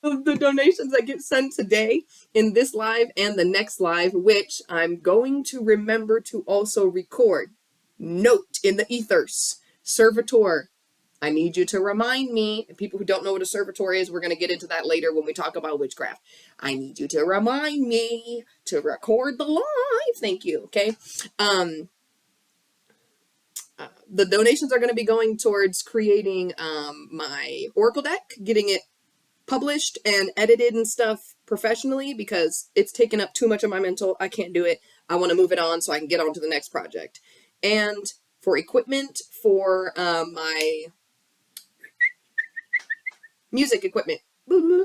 you. The donations that get sent today in this live and the next live, which I'm going to remember to also record. Note in the ethers, servitor, I need you to remind me. And people who don't know what a servitor is, we're going to get into that later when we talk about witchcraft. I need you to remind me to record the live. Thank you. Okay. The donations are going to be going towards creating my Oracle deck, getting it published and edited and stuff professionally because it's taken up too much of my mental. I can't do it. I want to move it on so I can get on to the next project. And for equipment, for my music equipment,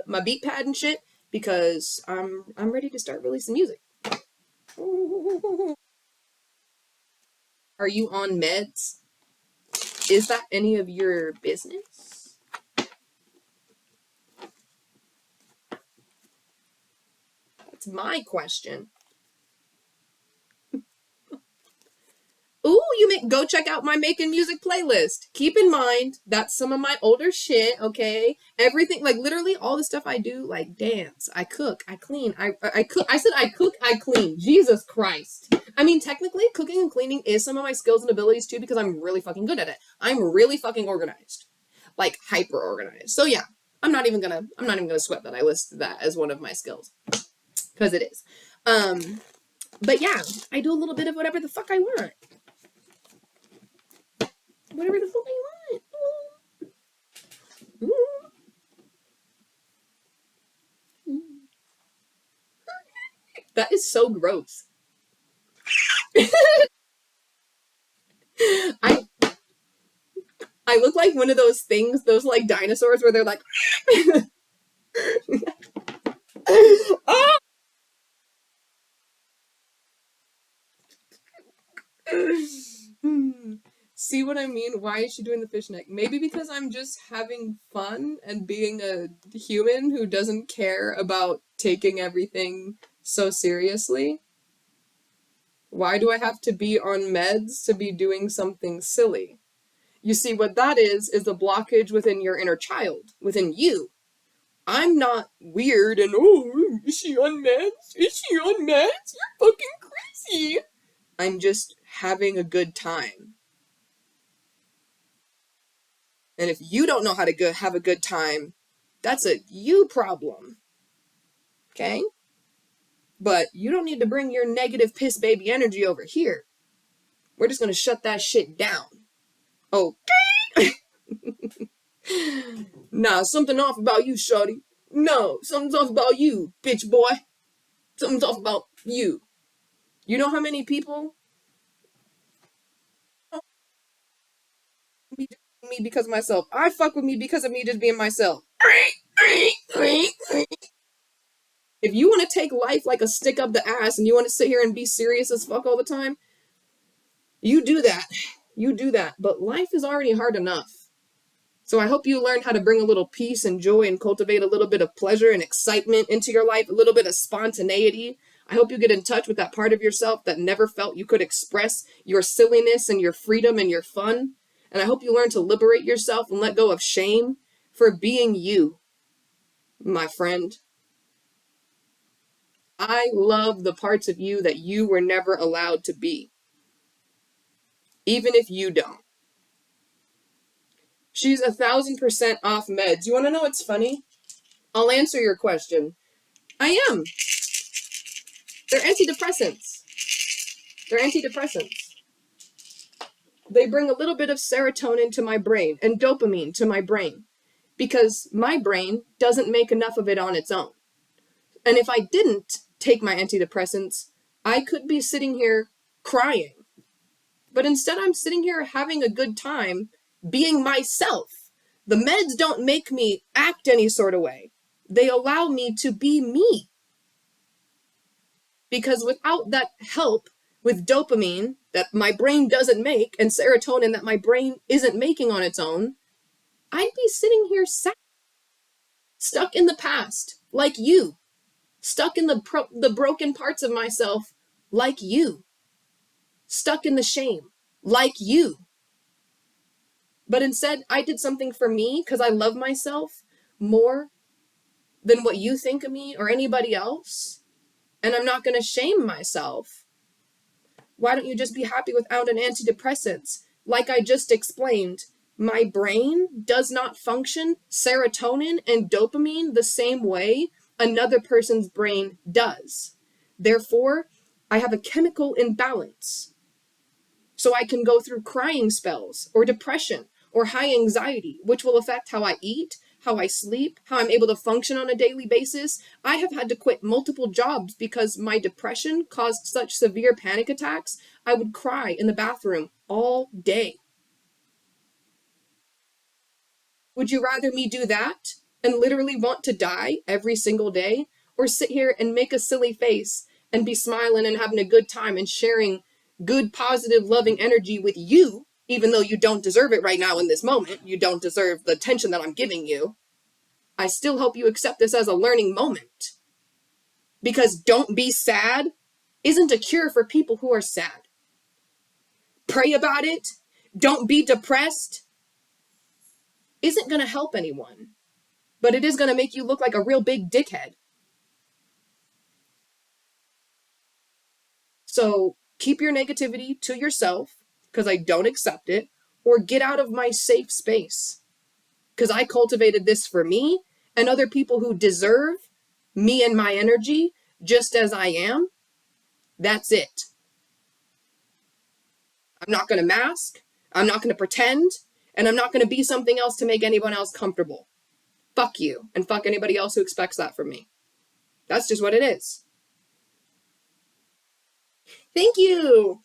my beat pad and shit, because I'm ready to start releasing music. Are you on meds? Is that any of your business? That's my question. Ooh, go check out my making music playlist. Keep in mind that's some of my older shit, okay? Everything, like literally all the stuff I do, like dance, I cook, I clean, I cook. I said I cook, I clean. Jesus Christ. I mean, technically, cooking and cleaning is some of my skills and abilities too because I'm really fucking good at it. I'm really fucking organized, like hyper organized. So yeah, I'm not even gonna sweat that I listed that as one of my skills because it is. But yeah, I do a little bit of whatever the fuck I want. Whatever the fuck I want. That is so gross. I I look like one of those things, those like dinosaurs where they're like oh! See what I mean? Why is she doing the fishnet? Maybe because I'm just having fun and being a human who doesn't care about taking everything so seriously. Why do I have to be on meds to be doing something silly? You see, what that is a blockage within your inner child, within you. I'm not weird and, oh, is she on meds? Is she on meds? You're fucking crazy. I'm just having a good time. And if you don't know how to have a good time, that's a you problem. Okay? But you don't need to bring your negative piss baby energy over here. We're just gonna shut that shit down. Okay? Nah, something off about you, shorty. No, something's off about you, bitch boy. Something's off about you. You know how many people me because of myself? I fuck with me because of me just being myself. If you want to take life like a stick up the ass and you want to sit here and be serious as fuck all the time, you do that. You do that. But life is already hard enough. So I hope you learn how to bring a little peace and joy and cultivate a little bit of pleasure and excitement into your life, a little bit of spontaneity. I hope you get in touch with that part of yourself that never felt you could express your silliness and your freedom and your fun. And I hope you learn to liberate yourself and let go of shame for being you, my friend. I love the parts of you that you were never allowed to be, even if you don't. She's 1,000% off meds. You want to know what's funny? I'll answer your question. I am. They're antidepressants. They're antidepressants. They bring a little bit of serotonin to my brain and dopamine to my brain because my brain doesn't make enough of it on its own. And if I didn't take my antidepressants, I could be sitting here crying. But instead, I'm sitting here having a good time being myself. The meds don't make me act any sort of way. They allow me to be me. Because without that help with dopamine that my brain doesn't make and serotonin that my brain isn't making on its own, I'd be sitting here sad, stuck in the past, like you, stuck in the broken parts of myself, like you, stuck in the shame, like you. But instead, I did something for me because I love myself more than what you think of me or anybody else. And I'm not going to shame myself. Why don't you just be happy without an antidepressants? Like I just explained, My brain does not function serotonin and dopamine the same way another person's brain does. Therefore, I have a chemical imbalance. So I can go through crying spells or depression or high anxiety, which will affect how I eat, how I sleep, how I'm able to function on a daily basis. I have had to quit multiple jobs because my depression caused such severe panic attacks. I would cry in the bathroom all day. Would you rather me do that and literally want to die every single day, or sit here and make a silly face and be smiling and having a good time and sharing good, positive, loving energy with you, even though you don't deserve it right now in this moment? You don't deserve the attention that I'm giving you. I still hope you accept this as a learning moment. Because don't be sad isn't a cure for people who are sad. Pray about it. Don't be depressed isn't going to help anyone, but it is going to make you look like a real big dickhead. So keep your negativity to yourself because I don't accept it, or get out of my safe space because I cultivated this for me and other people who deserve me and my energy just as I am. That's it. I'm not going to mask, I'm not going to pretend, and I'm not going to be something else to make anyone else comfortable. Fuck you, and fuck anybody else who expects that from me. That's just what it is. Thank you.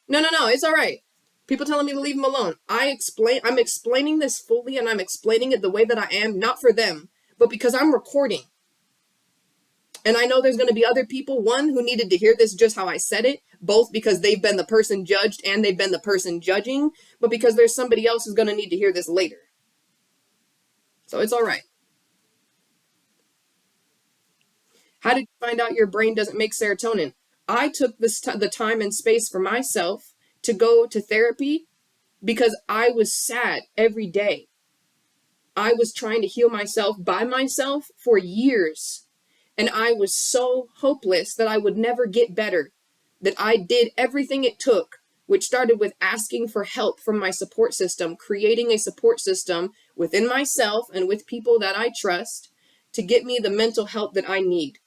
No, it's all right. People telling me to leave them alone. I'm explaining this fully, and I'm explaining it the way that I am, not for them, but because I'm recording. And I know there's going to be other people, one, who needed to hear this just how I said it, both because they've been the person judged and they've been the person judging, but because there's somebody else who's going to need to hear this later. So it's all right. How did you find out your brain doesn't make serotonin? I took the time and space for myself to go to therapy because I was sad every day. I was trying to heal myself by myself for years. And I was so hopeless that I would never get better, that I did everything it took, which started with asking for help from my support system, creating a support system within myself and with people that I trust to get me the mental help that I need.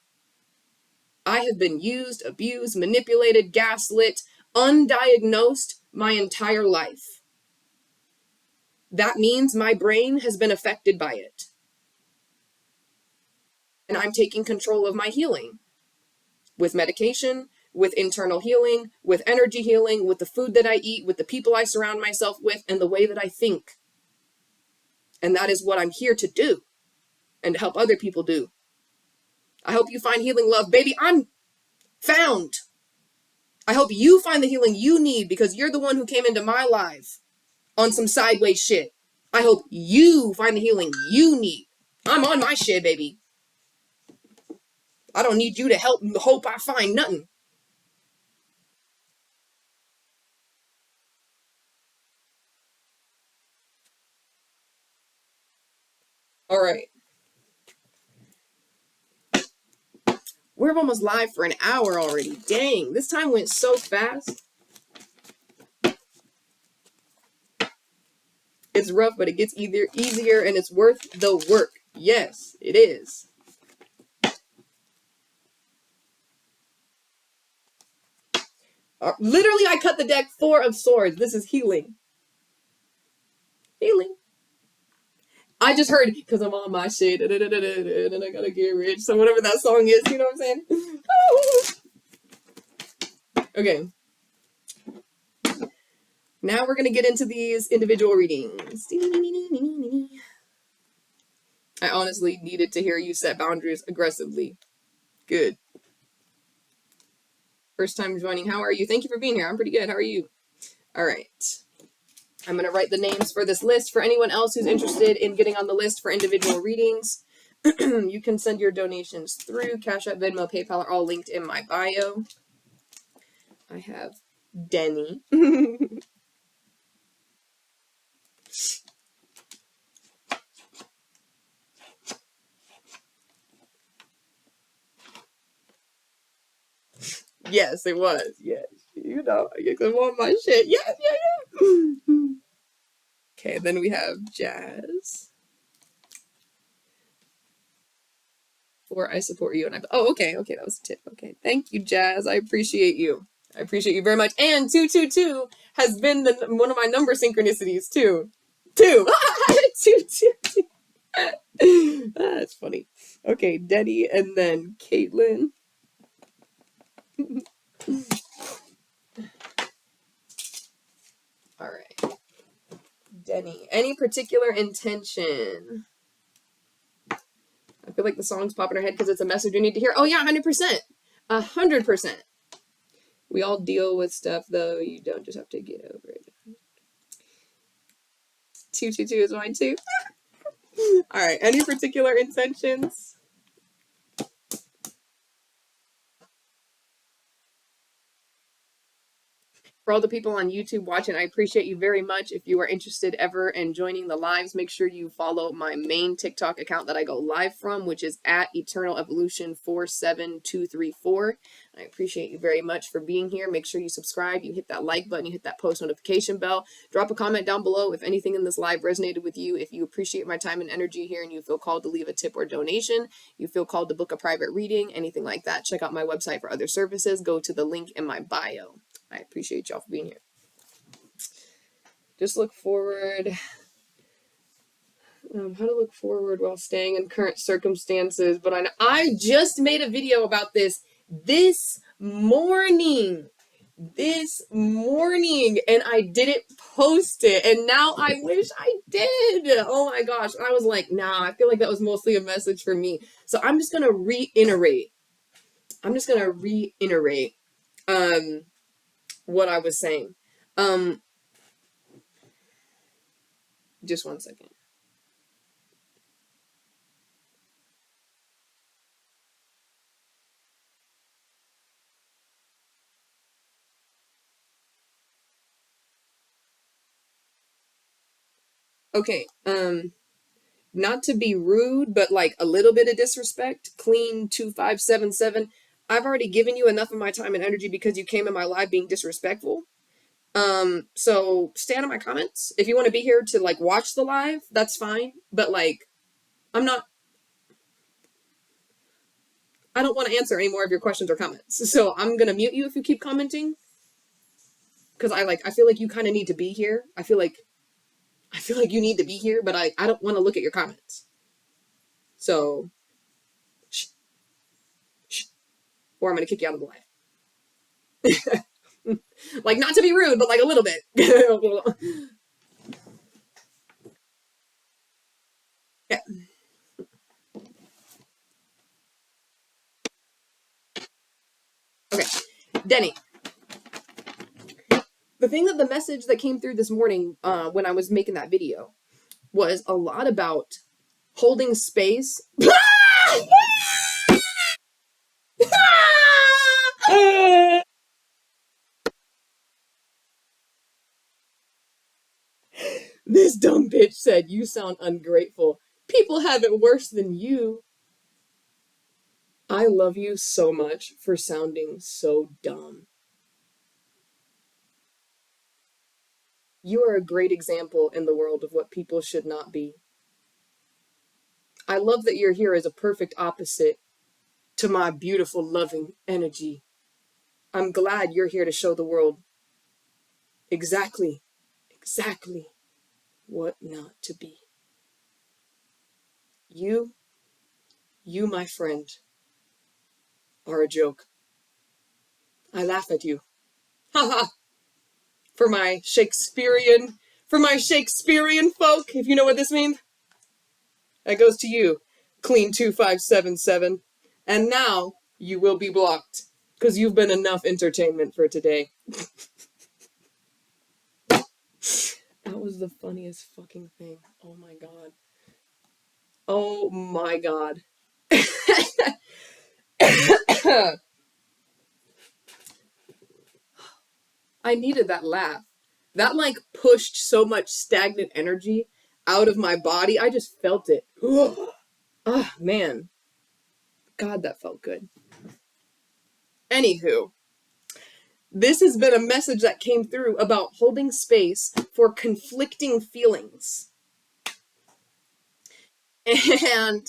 I have been used, abused, manipulated, gaslit, undiagnosed my entire life. That means my brain has been affected by it. And I'm taking control of my healing with medication, with internal healing, with energy healing, with the food that I eat, with the people I surround myself with, and the way that I think. And that is what I'm here to do and to help other people do. I hope you find healing, love. Baby, I'm found. I hope you find the healing you need because you're the one who came into my life on some sideways shit. I hope you find the healing you need. I'm on my shit, baby. I don't need you to hope I find nothing. All right. We're almost live for an hour already. Dang, this time went so fast. It's rough, but it gets easier and it's worth the work. Yes, it is. Literally, I cut the deck 4 of swords. This is healing. Healing. I just heard, because I'm on my shit, and I gotta get rich. So whatever that song is, you know what I'm saying? Okay. Now we're going to get into these individual readings. I honestly needed to hear you set boundaries aggressively. Good. First time joining. How are you? Thank you for being here. I'm pretty good. How are you? All right. I'm going to write the names for this list. For anyone else who's interested in getting on the list for individual readings, you can send your donations through Cash App, Venmo, PayPal are all linked in my bio. I have Denny. Yes, it was. Yes. You know, I get them on my shit. Yes, yeah, yeah. Okay, then we have Jazz. For I support you and I. Oh, okay, okay, that was a tip. Okay, thank you, Jazz. I appreciate you. I appreciate you very much. And 222 has been one of my number synchronicities too. Two. 222. That's funny. Okay, Denny and then Caitlin. All right. Denny. Any particular intention? I feel like the songs pop in our head because it's a message we need to hear. Oh yeah, 100%. 100%. We all deal with stuff though. You don't just have to get over it. 222 is mine too. All right. Any particular intentions? For all the people on YouTube watching, I appreciate you very much. If you are interested ever in joining the lives, make sure you follow my main TikTok account that I go live from, which is at EternalEvolution 47234. I appreciate you very much for being here. Make sure you subscribe, you hit that like button, you hit that post notification bell. Drop a comment down below if anything in this live resonated with you. If you appreciate my time and energy here and you feel called to leave a tip or donation, you feel called to book a private reading, anything like that, check out my website for other services. Go to the link in my bio. I appreciate y'all for being here. Just look forward. How to look forward while staying in current circumstances. But I just made a video about this morning. And I didn't post it. And now I wish I did. Oh my gosh. I was like, nah, I feel like that was mostly a message for me. So I'm just going to reiterate. What I was saying. Just one second. Okay, not to be rude, but like a little bit of disrespect. Clean 2577. I've already given you enough of my time and energy because you came in my live being disrespectful. So stay out of my comments. If you want to be here to like watch the live, that's fine. But like, I don't want to answer any more of your questions or comments. So I'm gonna mute you if you keep commenting. Because I feel like you kind of need to be here. I feel like you need to be here, but I don't want to look at your comments. So, shh, shh, or I'm gonna kick you out of the live. Like, not to be rude, but like a little bit. Yeah. Okay, Denny. The thing that the message that came through this morning when I was making that video was a lot about holding space. This dumb bitch said, "You sound ungrateful. People have it worse than you." I love you so much for sounding so dumb. You are a great example in the world of what people should not be. I love that you're here as a perfect opposite to my beautiful, loving energy. I'm glad you're here to show the world exactly what not to be. You, my friend, are a joke. I laugh at you. Ha ha! For my Shakespearean folk, if you know what this means. That goes to you, Clean 2577. And now you will be blocked, because you've been enough entertainment for today. That was the funniest fucking thing. Oh my god. Oh my god. I needed that laugh. That like pushed so much stagnant energy out of my body. I just felt it. Oh man. God, that felt good. Anywho, This has been a message that came through about holding space for conflicting feelings and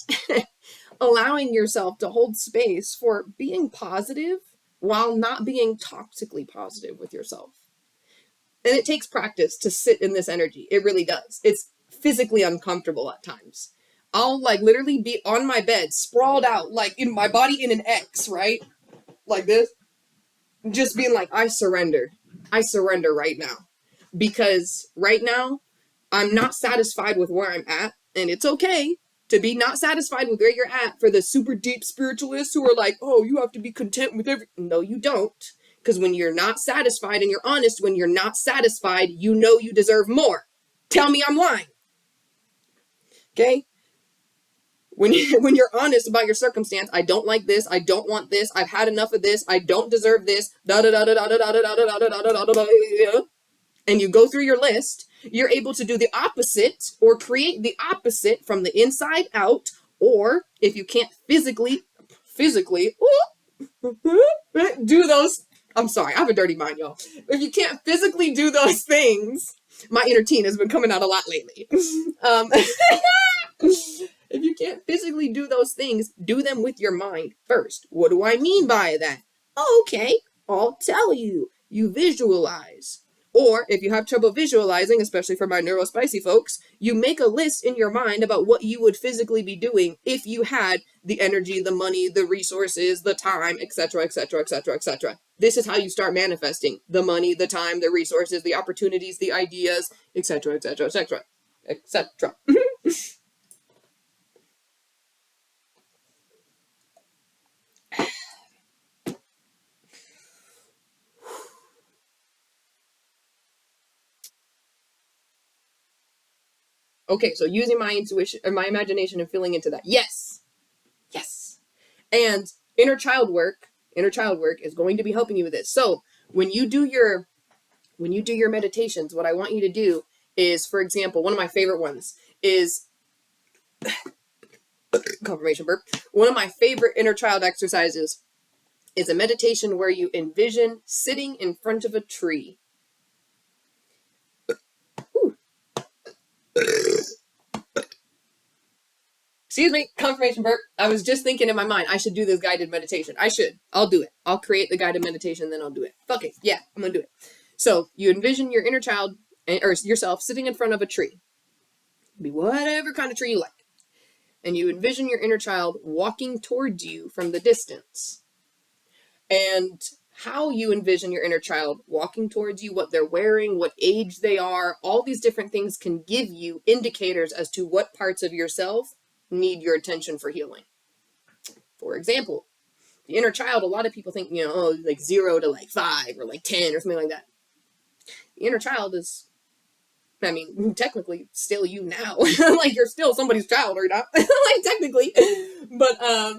allowing yourself to hold space for being positive while not being toxically positive with yourself. And it takes practice to sit in this energy. It really does. It's physically uncomfortable at times. I'll like literally be on my bed, sprawled out, like in my body in an X, right? Like this. Just being like, I surrender. I surrender right now. Because right now, I'm not satisfied with where I'm at. And it's okay to be not satisfied with where you're at for the super deep spiritualists who are like, oh, you have to be content with everything. No, you don't. Because when you're not satisfied and you're honest, when you're not satisfied, you know you deserve more. Tell me I'm lying. Okay? When you're honest about your circumstance, I don't like this, I don't want this, I've had enough of this, I don't deserve this, and you go through your list, you're able to do the opposite or create the opposite from the inside out, or if you can't physically do those. I'm sorry, I have a dirty mind, y'all. If you can't physically do those things, my inner teen has been coming out a lot lately. If you can't physically do those things, do them with your mind first. What do I mean by that? Okay, I'll tell you. You visualize. Or if you have trouble visualizing, especially for my neurospicy folks, you make a list in your mind about what you would physically be doing if you had the energy, the money, the resources, the time, etc., etc., etc., etc. This is how you start manifesting the money, the time, the resources, the opportunities, the ideas, etc., etc., etc., etc. Okay, so using my intuition or my imagination and feeling into that. Yes. Yes. And inner child work is going to be helping you with this. So when you do your meditations, what I want you to do is, for example, one of my favorite ones is confirmation burp. One of my favorite inner child exercises is a meditation where you envision sitting in front of a tree. Ooh. Excuse me, confirmation burp. I was just thinking in my mind, I should do this guided meditation. I should. I'll do it. I'll create the guided meditation, then I'll do it. Fuck it. Yeah, I'm gonna do it. So you envision your inner child or yourself sitting in front of a tree. Be whatever kind of tree you like. And you envision your inner child walking towards you from the distance. And how you envision your inner child walking towards you, what they're wearing, what age they are, all these different things can give you indicators as to what parts of yourself need your attention for healing. For example, the inner child, a lot of people think, oh, like 0 to like 5 or like 10 or something like that. The inner child is, I mean, technically still you now. Like you're still somebody's child or not. Like technically. But a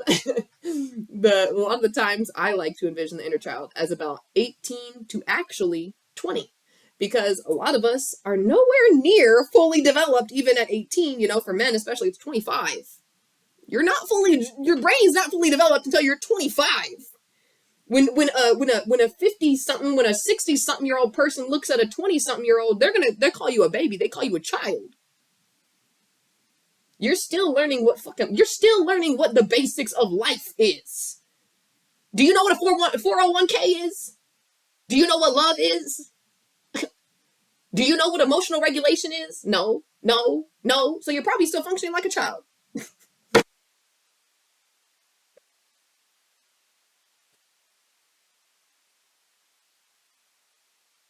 lot of the times I like to envision the inner child as about 18 to actually 20. Because a lot of us are nowhere near fully developed even at 18, for men especially it's 25. Your brain's not fully developed until you're 25. When a 50 something, when a 60 something year old person looks at a 20 something year old, they call you a baby, they call you a child. You're still learning what the basics of life is. Do you know what a 401k is? Do you know what love is? Do you know what emotional regulation is? No. So you're probably still functioning like a child.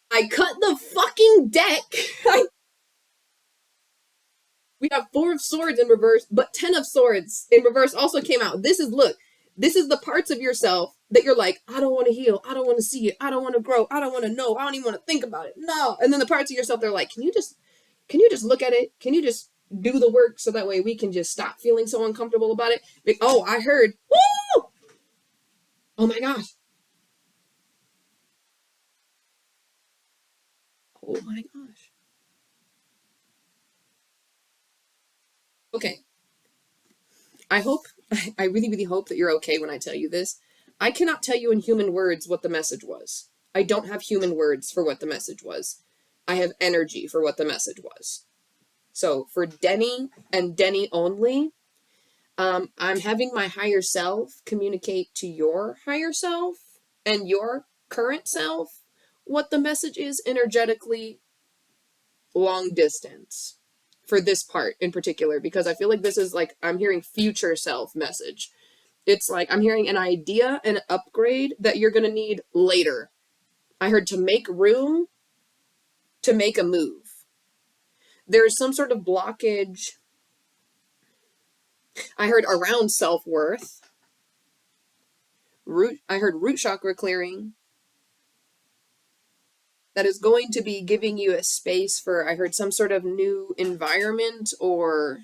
I cut the fucking deck. We have 4 of swords in reverse, but 10 of swords in reverse also came out. This is the parts of yourself that you're like, I don't want to heal. I don't want to see it. I don't want to grow. I don't want to know. I don't even want to think about it. No. And then the parts of yourself, they're like, can you just look at it? Can you just do the work so that way we can just stop feeling so uncomfortable about it? Like, oh, I heard. Woo! Oh my gosh. Oh my gosh. Okay. I really, really hope that you're okay when I tell you this. I cannot tell you in human words what the message was. I don't have human words for what the message was. I have energy for what the message was. So for Denny and Denny only, I'm having my higher self communicate to your higher self and your current self what the message is energetically, long distance, for this part in particular, because I feel like this is like I'm hearing future self message. It's like I'm hearing an idea, an upgrade that you're going to need later. I heard to make room to make a move. There's some sort of blockage. I heard around self worth. I heard root chakra clearing. That is going to be giving you a space for, I heard, some sort of new environment, or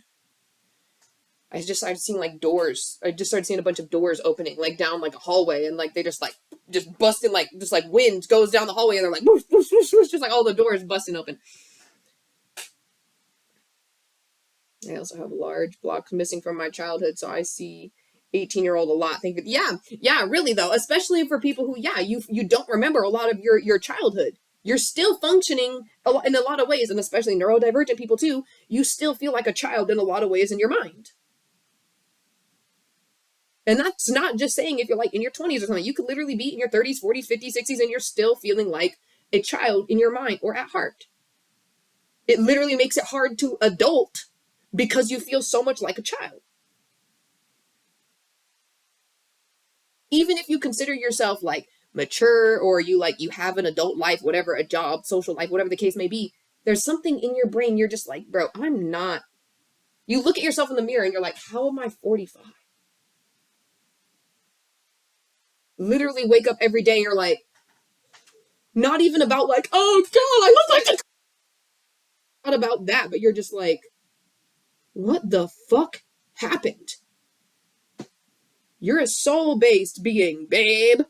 I just started seeing like doors. I just started seeing a bunch of doors opening, like down like a hallway, and like they just busting, like just like wind goes down the hallway, and they're like whoosh, whoosh, whoosh, whoosh, just like all the doors busting open. I also have large blocks missing from my childhood, so I see 18-year-old a lot. Think, yeah, really though, especially for people who, you don't remember a lot of your childhood. You're still functioning in a lot of ways, and especially neurodivergent people too. You still feel like a child in a lot of ways in your mind. And that's not just saying if you're like in your 20s or something. You could literally be in your 30s, 40s, 50s, 60s, and you're still feeling like a child in your mind or at heart. It literally makes it hard to adult because you feel so much like a child. Even if you consider yourself like mature, or you have an adult life, whatever, a job, social life, whatever the case may be, there's something in your brain you're just like, bro, I'm not. You look at yourself in the mirror and you're like, how am I 45? Literally wake up every day and you're like, not even about like, oh god, I look like a, not about that, but you're just like, what the fuck happened? You're a soul-based being, babe.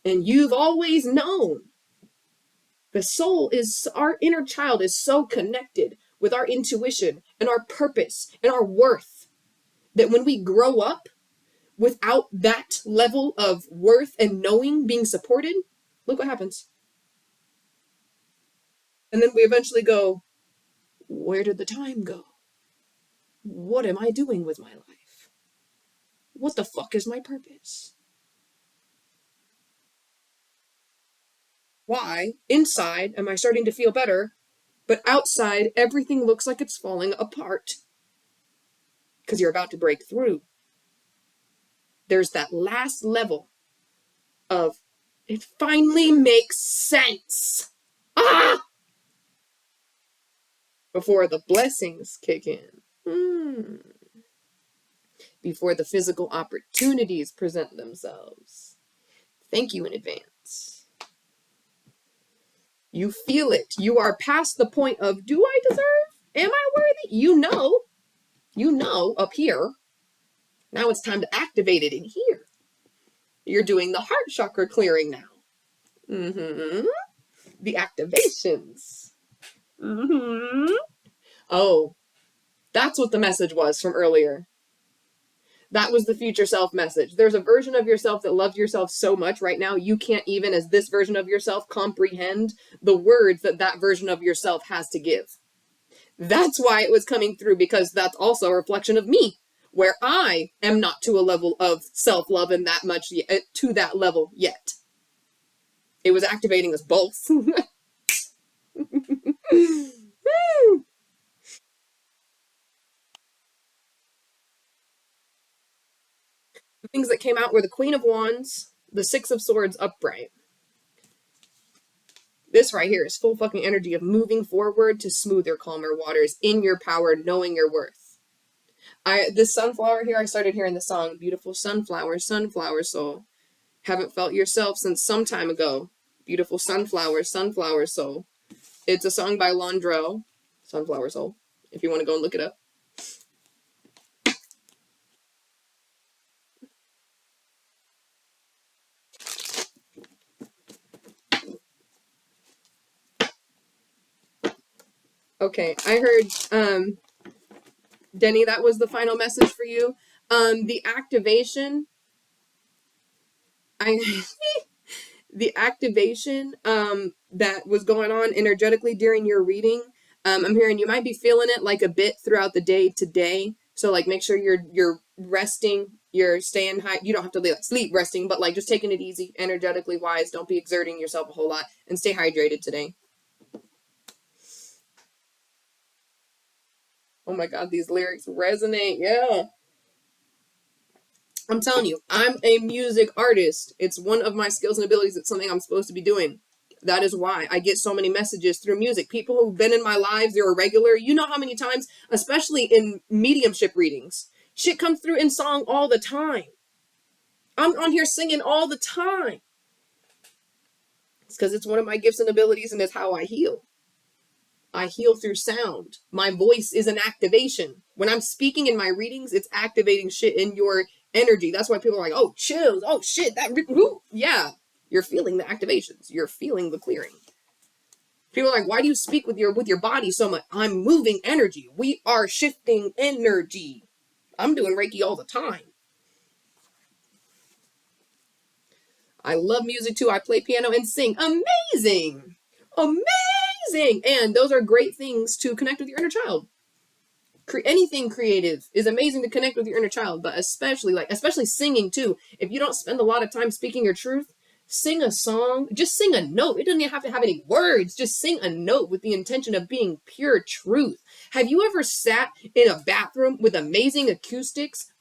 And you've always known. The soul is, our inner child is so connected with our intuition and our purpose and our worth that when we grow up without that level of worth and knowing being supported, look what happens. And then we eventually go, where did the time go? What am I doing with my life? What the fuck is my purpose? Why, inside, am I starting to feel better, but outside, everything looks like it's falling apart? Because you're about to break through. There's that last level of, it finally makes sense. Ah! Before the blessings kick in. Before the physical opportunities present themselves. Thank you in advance. You feel it. You are past the point of, do I deserve? Am I worthy? You know up here. Now it's time to activate it in here. You're doing the heart chakra clearing now. The activations. Oh, that's what the message was from earlier. That was the future self message. There's a version of yourself that loves yourself so much right now, you can't even, as this version of yourself, comprehend the words that version of yourself has to give. That's why it was coming through, because that's also a reflection of me, where I am not to a level of self-love and that much to that level yet. It was activating us both. The things that came out were the Queen of Wands, the Six of Swords upright. This right here is full fucking energy of moving forward to smoother, calmer waters, in your power, knowing your worth. This sunflower here, I started hearing the song, Beautiful Sunflower, Sunflower Soul. Haven't felt yourself since some time ago. Beautiful Sunflower, Sunflower Soul. It's a song by Londrell, Sunflower Soul, if you want to go and look it up. Okay, I heard, Denny, that was the final message for you. The activation, the activation that was going on energetically during your reading, I'm hearing you might be feeling it like a bit throughout the day today. So like make sure you're resting, you're staying high. You don't have to like sleep resting, but like just taking it easy energetically wise. Don't be exerting yourself a whole lot and stay hydrated today. Oh my god, these lyrics resonate. Yeah. I'm telling you, I'm a music artist. It's one of my skills and abilities. It's something I'm supposed to be doing. That is why I get so many messages through music. People who've been in my lives, they're a regular. You know how many times, especially in mediumship readings, shit comes through in song all the time. I'm on here singing all the time. It's because it's one of my gifts and abilities, and it's how I heal. I heal through sound. My voice is an activation. When I'm speaking in my readings, it's activating shit in your energy. That's why people are like, oh, chills. Oh, shit. Yeah. You're feeling the activations. You're feeling the clearing. People are like, why do you speak with your body so much? I'm moving energy. We are shifting energy. I'm doing Reiki all the time. I love music too. I play piano and sing. Amazing. Amazing. And those are great things to connect with your inner child. Anything creative is amazing to connect with your inner child, but especially singing too. If you don't spend a lot of time speaking your truth, sing a song, just sing a note. It doesn't even have to have any words. Just sing a note with the intention of being pure truth. Have you ever sat in a bathroom with amazing acoustics,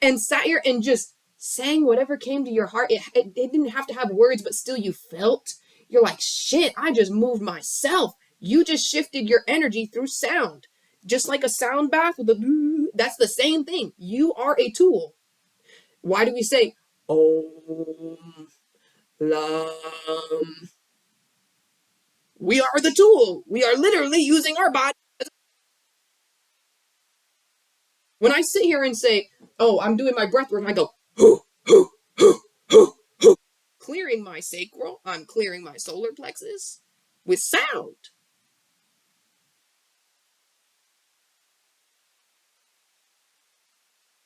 and sat here and just sang whatever came to your heart? It didn't have to have words, but still you felt. You're like, shit, I just moved myself. You just shifted your energy through sound. Just like a sound bath with that's the same thing. You are a tool. Why do we say Om Lam? We are the tool. We are literally using our body. When I sit here and say, oh, I'm doing my breath work, and I go, hoo, hoo, hoo, hoo, hoo, clearing my sacral, I'm clearing my solar plexus with sound.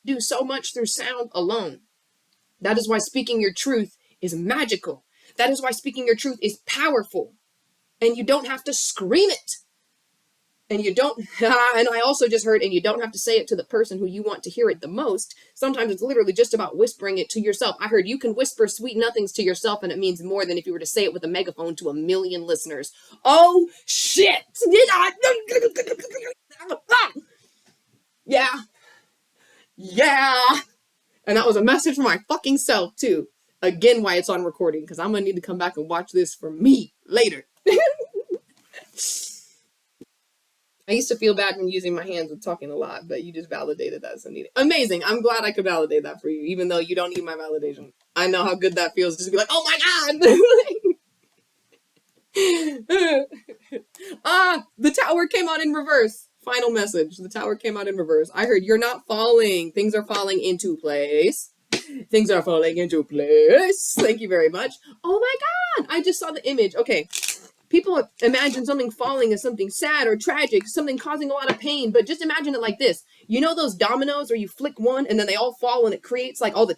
Do so much through sound alone. That is why speaking your truth is magical. That is why speaking your truth is powerful. And you don't have to scream it. And you don't, and I also just heard, and you don't have to say it to the person who you want to hear it the most. Sometimes it's literally just about whispering it to yourself. I heard you can whisper sweet nothings to yourself, and it means more than if you were to say it with a megaphone to 1,000,000 listeners. Oh, shit! Did I? Yeah. Yeah. And that was a message for my fucking self, too. Again, why it's on recording, because I'm going to need to come back and watch this for me later. I used to feel bad when using my hands with talking a lot, but you just validated that so needed. Amazing. I'm glad I could validate that for you, even though you don't need my validation. I know how good that feels just to be like, oh my god! The tower came out in reverse. Final message. The tower came out in reverse. I heard you're not falling. Things are falling into place. Things are falling into place. Thank you very much. Oh my god! I just saw the image. Okay. People imagine something falling as something sad or tragic, something causing a lot of pain, but just imagine it like this. You know those dominoes where you flick one and then they all fall and it creates like all the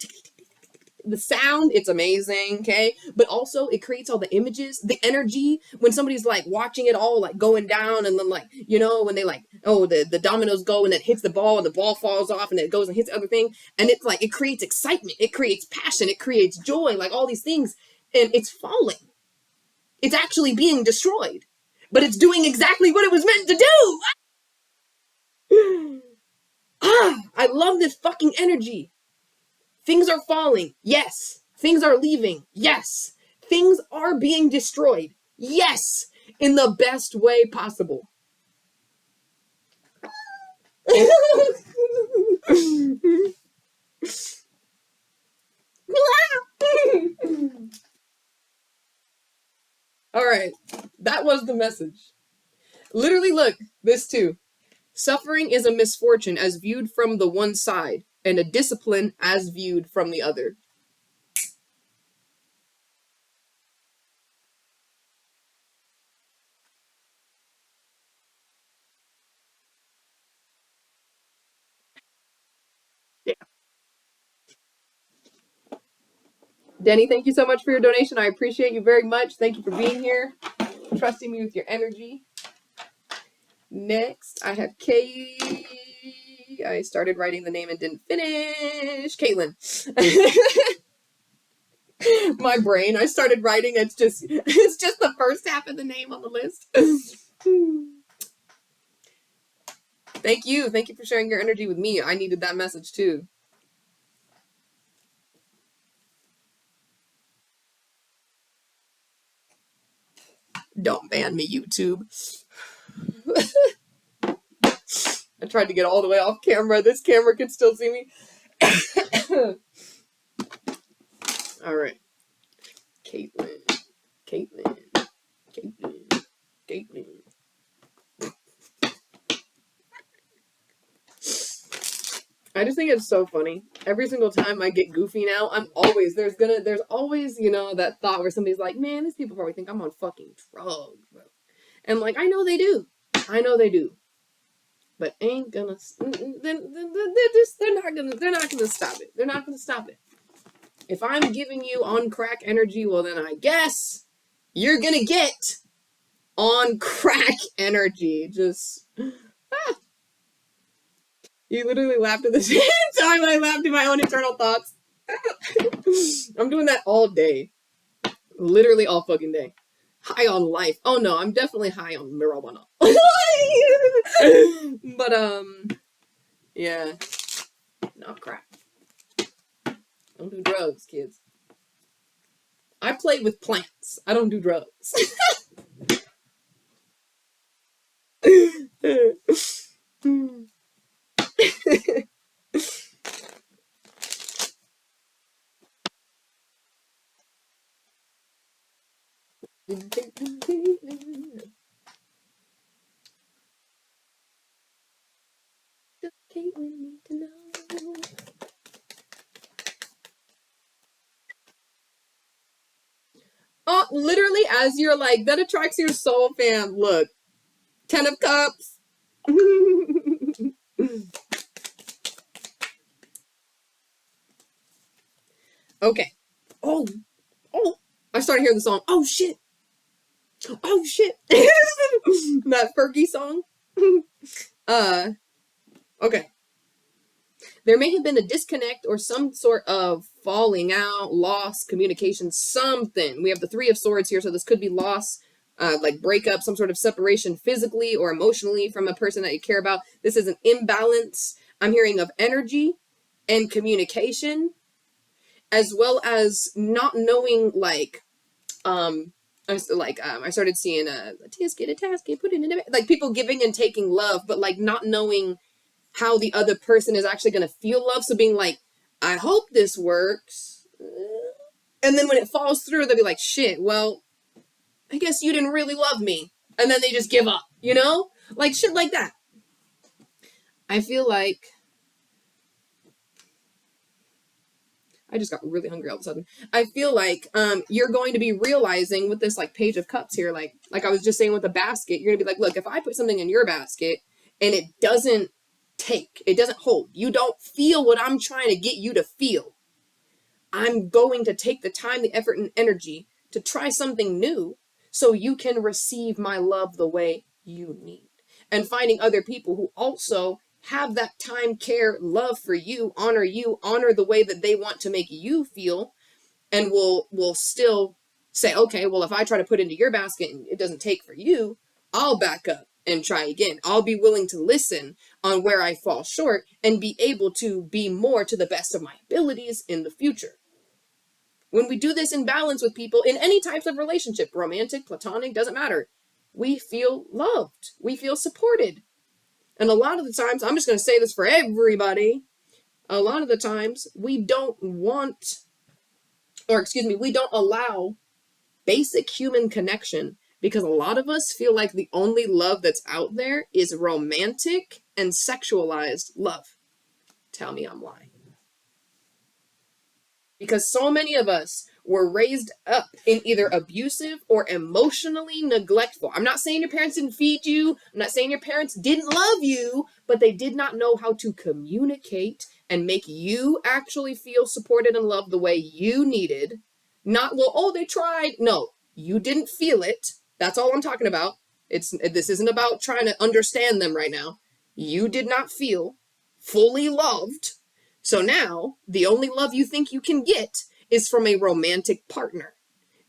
sound? It's amazing, okay? But also it creates all the images, the energy when somebody's like watching it all like going down, and then like, you know, when they like, oh, the dominoes go and it hits the ball and the ball falls off and it goes and hits the other thing, and it's like it creates excitement, it creates passion, it creates joy, like all these things, and it's falling. It's actually being destroyed, but it's doing exactly what it was meant to do. I love this fucking energy. Things are falling. Yes. Things are leaving. Yes. Things are being destroyed. Yes. In the best way possible. All right. That was the message. Literally, look, this too. Suffering is a misfortune as viewed from the one side, and a discipline as viewed from the other. Yeah. Denny, thank you so much for your donation. I appreciate you very much. Thank you for being here, trusting me with your energy. Next, I have Kay. I started writing the name and didn't finish. Caitlin. My brain. I started writing. It's just the first half of the name on the list. Thank you. Thank you for sharing your energy with me. I needed that message too. Don't ban me, YouTube. I tried to get all the way off camera. This camera can still see me. All right. Caitlin. I just think it's so funny. Every single time I get goofy now, there's always, that thought where somebody's like, man, these people probably think I'm on fucking drugs, bro. And like, I know they do. But ain't gonna, they're not gonna stop it. They're not gonna stop it. If I'm giving you on crack energy, well then I guess you're gonna get on crack energy. Just, You literally laughed at the same time I laughed at my own internal thoughts. I'm doing that all day. Literally all fucking day. High on life. Oh no, I'm definitely high on marijuana. But, yeah. Not crack. Don't do drugs, kids. I play with plants. I don't do drugs. Caitlin need to know. Oh, literally, as you're like, that attracts your soul, fam. Look, 10 of Cups. Okay. Oh, I started hearing the song. Oh shit. That Fergie song. Okay. There may have been a disconnect or some sort of falling out, loss, communication, something. We have the Three of Swords here, so this could be loss, like breakup, some sort of separation physically or emotionally from a person that you care about. This is an imbalance. I'm hearing of energy and communication, as well as not knowing, like, I started seeing a task, put it in a, like people giving and taking love, but like not knowing how the other person is actually going to feel love. So being like, I hope this works. And then when it falls through, they'll be like, shit, well, I guess you didn't really love me. And then they just give up, like shit like that. I feel like I just got really hungry all of a sudden. I feel like you're going to be realizing with this like Page of Cups here, like I was just saying with the basket, you're gonna be like, look, if I put something in your basket and it doesn't hold, you don't feel what I'm trying to get you to feel, I'm going to take the time, the effort, and energy to try something new so you can receive my love the way you need. And finding other people who also have that time, care, love for you, honor the way that they want to make you feel, and will still say, okay, well, if I try to put into your basket and it doesn't take for you, I'll back up and try again. I'll be willing to listen on where I fall short and be able to be more to the best of my abilities in the future. When we do this in balance with people in any types of relationship, romantic, platonic, doesn't matter, we feel loved. We feel supported. And a lot of the times, I'm just going to say this for everybody, a lot of the times we don't allow basic human connection because a lot of us feel like the only love that's out there is romantic and sexualized love. Tell me I'm lying. Because so many of us were raised up in either abusive or emotionally neglectful. I'm not saying your parents didn't feed you. I'm not saying your parents didn't love you, but they did not know how to communicate and make you actually feel supported and loved the way you needed. Not, well, oh, they tried. No, you didn't feel it. That's all I'm talking about. This isn't about trying to understand them right now. You did not feel fully loved. So now the only love you think you can get is from a romantic partner.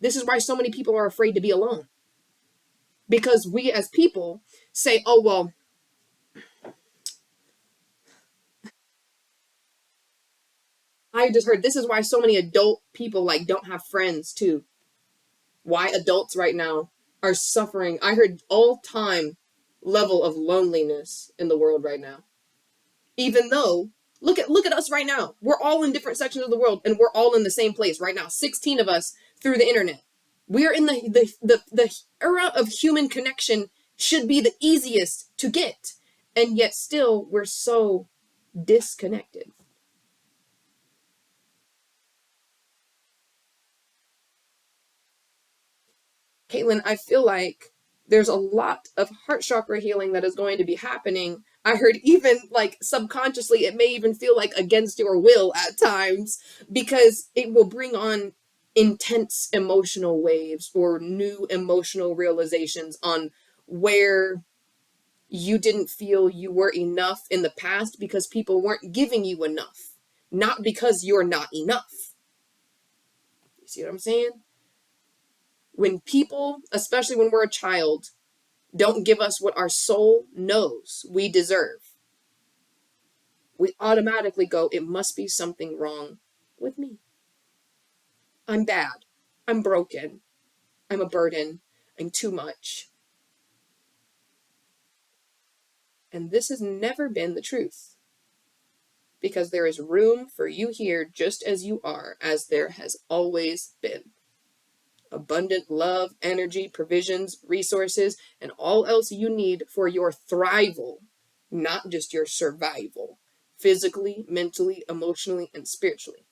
This is why so many people are afraid to be alone. Because we as people say, oh, well, I just heard this is why so many adult people like don't have friends too. Why adults right now are suffering. I heard all-time level of loneliness in the world right now. Even though look at us right now. We're all in different sections of the world and we're all in the same place right now. 16 of us through the internet. We are in the era of human connection should be the easiest to get. And yet still we're so disconnected. Caitlin, I feel like there's a lot of heart chakra healing that is going to be happening. I heard even like subconsciously, it may even feel like against your will at times because it will bring on intense emotional waves or new emotional realizations on where you didn't feel you were enough in the past because people weren't giving you enough, not because you're not enough. You see what I'm saying? When people, especially when we're a child, don't give us what our soul knows we deserve, we automatically go, it must be something wrong with me. I'm bad. I'm broken. I'm a burden. I'm too much. And this has never been the truth because there is room for you here just as you are, as there has always been. Abundant love, energy, provisions, resources, and all else you need for your thrival, not just your survival, physically, mentally, emotionally, and spiritually.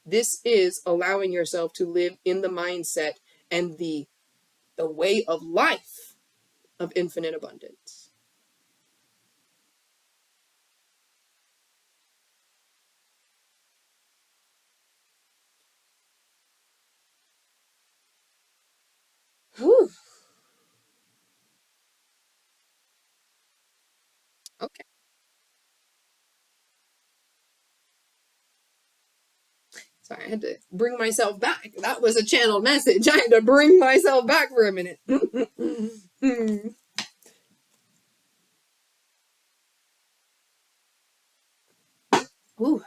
This is allowing yourself to live in the mindset and the way of life of infinite abundance. Whew. Okay. Sorry, I had to bring myself back. That was a channeled message. I had to bring myself back for a minute. Ooh.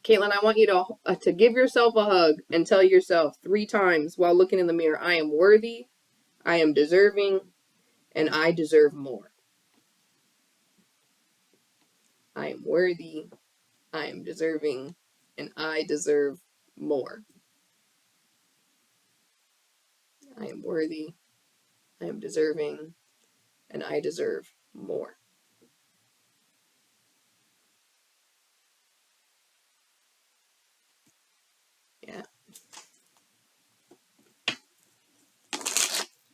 Caitlin, I want you to give yourself a hug and tell yourself 3 times while looking in the mirror, I am worthy, I am deserving, and I deserve more. I am worthy, I am deserving, and I deserve more. I am worthy, I am deserving, and I deserve more. Yeah.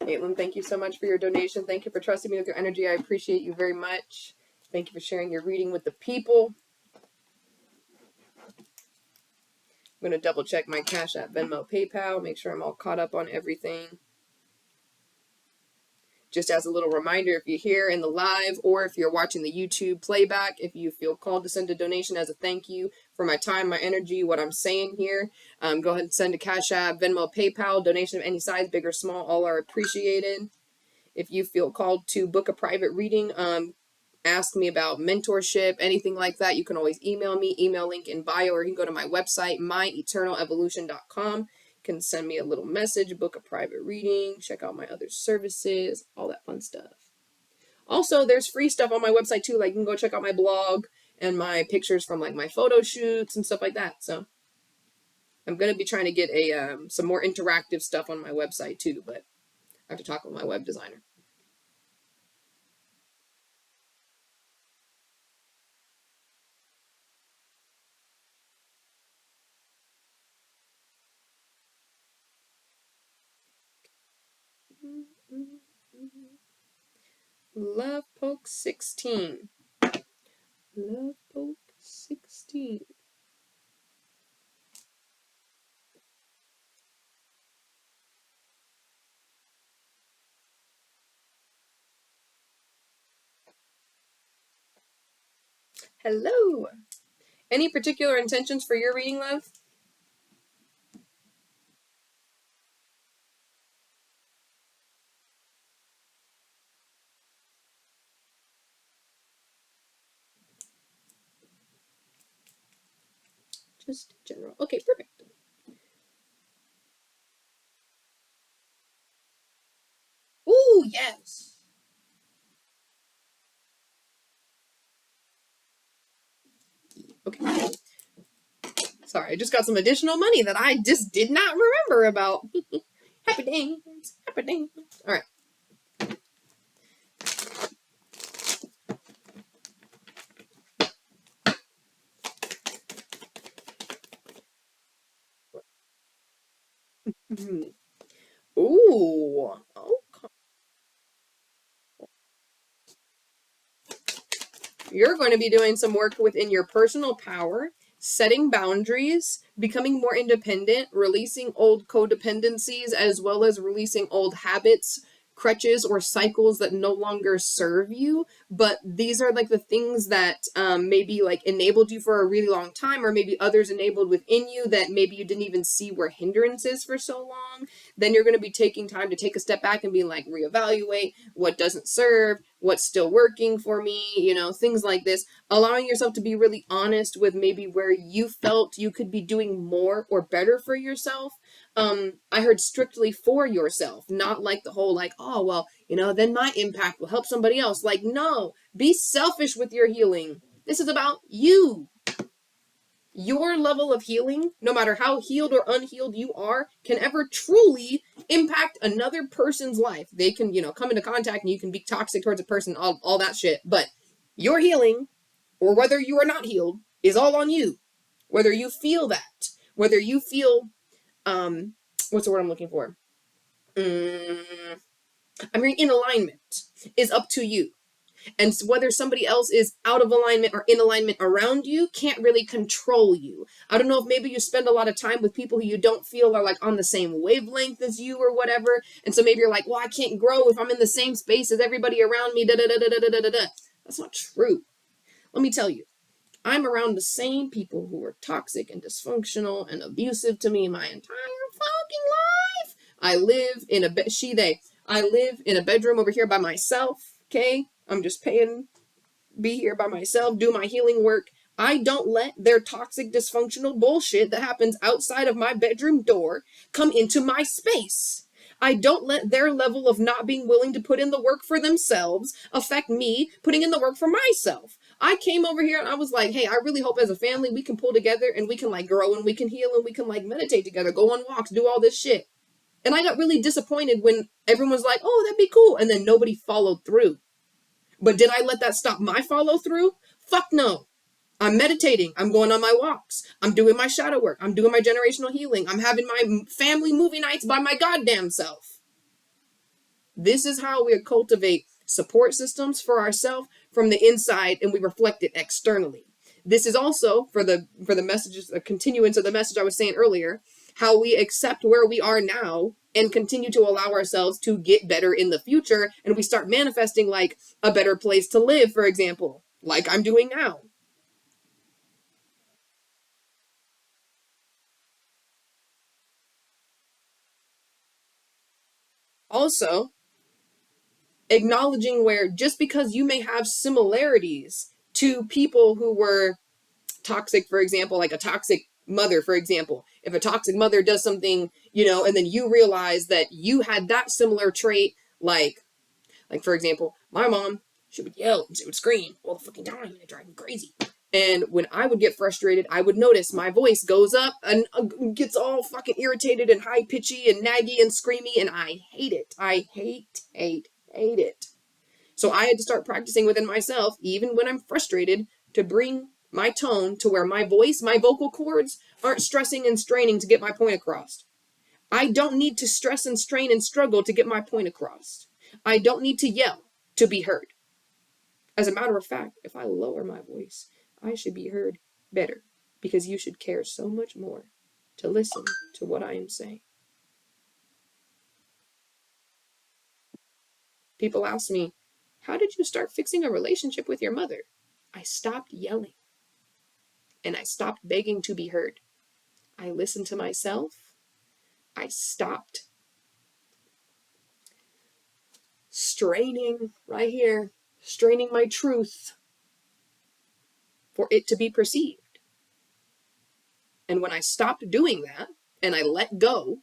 Caitlin, thank you so much for your donation. Thank you for trusting me with your energy. I appreciate you very much. Thank you for sharing your reading with the people. I'm going to double check my Cash App, Venmo, PayPal, make sure I'm all caught up on everything. Just as a little reminder, if you're here in the live or if you're watching the YouTube playback, if you feel called to send a donation as a thank you for my time, my energy, what I'm saying here, go ahead and send a Cash App, Venmo, PayPal, donation of any size, big or small, all are appreciated. If you feel called to book a private reading, ask me about mentorship, anything like that, you can always email me, email link in bio, or you can go to my website, myeternalevolution.com. You can send me a little message, book a private reading, check out my other services, all that fun stuff. Also, there's free stuff on my website too, like you can go check out my blog and my pictures from like my photo shoots and stuff like that. So I'm going to be trying to get some more interactive stuff on my website too, but I have to talk with my web designer. Love Poke 16. Love Poke 16. Hello. Any particular intentions for your reading, love? Just general. Okay, perfect. Ooh, yes. Okay. Sorry, I just got some additional money that I just did not remember about. Happy dance. Happy dance. All right. Ooh. Okay. You're going to be doing some work within your personal power, setting boundaries, becoming more independent, releasing old codependencies, as well as releasing old habits, crutches, or cycles that no longer serve you. But these are like the things that maybe like enabled you for a really long time, or maybe others enabled within you that maybe you didn't even see were hindrances for so long. Then you're going to be taking time to take a step back and be like, reevaluate what doesn't serve, what's still working for me, things like this, allowing yourself to be really honest with maybe where you felt you could be doing more or better for yourself. I heard strictly for yourself, not like the whole like, oh well, then my impact will help somebody else. Like, no, be selfish with your healing. This is about you. Your level of healing, no matter how healed or unhealed you are, can ever truly impact another person's life. They can, come into contact and you can be toxic towards a person, all that shit. But your healing, or whether you are not healed, is all on you. Whether you feel that, whether you feel, what's the word I'm looking for? In alignment is up to you. And whether somebody else is out of alignment or in alignment around you can't really control you. I don't know if maybe you spend a lot of time with people who you don't feel are like on the same wavelength as you or whatever. And so maybe you're like, well, I can't grow if I'm in the same space as everybody around me. Da da da da da da da da. That's not true. Let me tell you, I'm around the same people who are toxic and dysfunctional and abusive to me my entire fucking life. I live in I live in a bedroom over here by myself. Okay, I'm just paying be here by myself, do my healing work. I don't let their toxic, dysfunctional bullshit that happens outside of my bedroom door come into my space. I don't let their level of not being willing to put in the work for themselves affect me putting in the work for myself. I came over here and I was like, hey, I really hope as a family we can pull together and we can like grow and we can heal and we can like meditate together, go on walks, do all this shit. And I got really disappointed when everyone was like, oh, that'd be cool. And then nobody followed through. But did I let that stop my follow through? Fuck no. I'm meditating. I'm going on my walks. I'm doing my shadow work. I'm doing my generational healing. I'm having my family movie nights by my goddamn self. This is how we cultivate support systems for ourselves from the inside, and we reflect it externally. This is also for the messages, a continuance of the message I was saying earlier, how we accept where we are now and continue to allow ourselves to get better in the future, and we start manifesting like a better place to live, for example, like I'm doing now. Also, acknowledging where just because you may have similarities to people who were toxic, for example, like a toxic mother, for example, if a toxic mother does something, and then you realize that you had that similar trait, like for example, my mom, she would yell and she would scream all the fucking time and it drive me crazy. And when I would get frustrated, I would notice my voice goes up and gets all fucking irritated and high pitchy and naggy and screamy, and I hate it. I hate it. So I had to start practicing within myself, even when I'm frustrated, to bring my tone to where my voice, my vocal cords aren't stressing and straining to get my point across. I don't need to stress and strain and struggle to get my point across. I don't need to yell to be heard. As a matter of fact, if I lower my voice, I should be heard better because you should care so much more to listen to what I am saying. People ask me, how did you start fixing a relationship with your mother? I stopped yelling and I stopped begging to be heard. I listened to myself. I stopped straining right here, straining my truth for it to be perceived. And when I stopped doing that and I let go,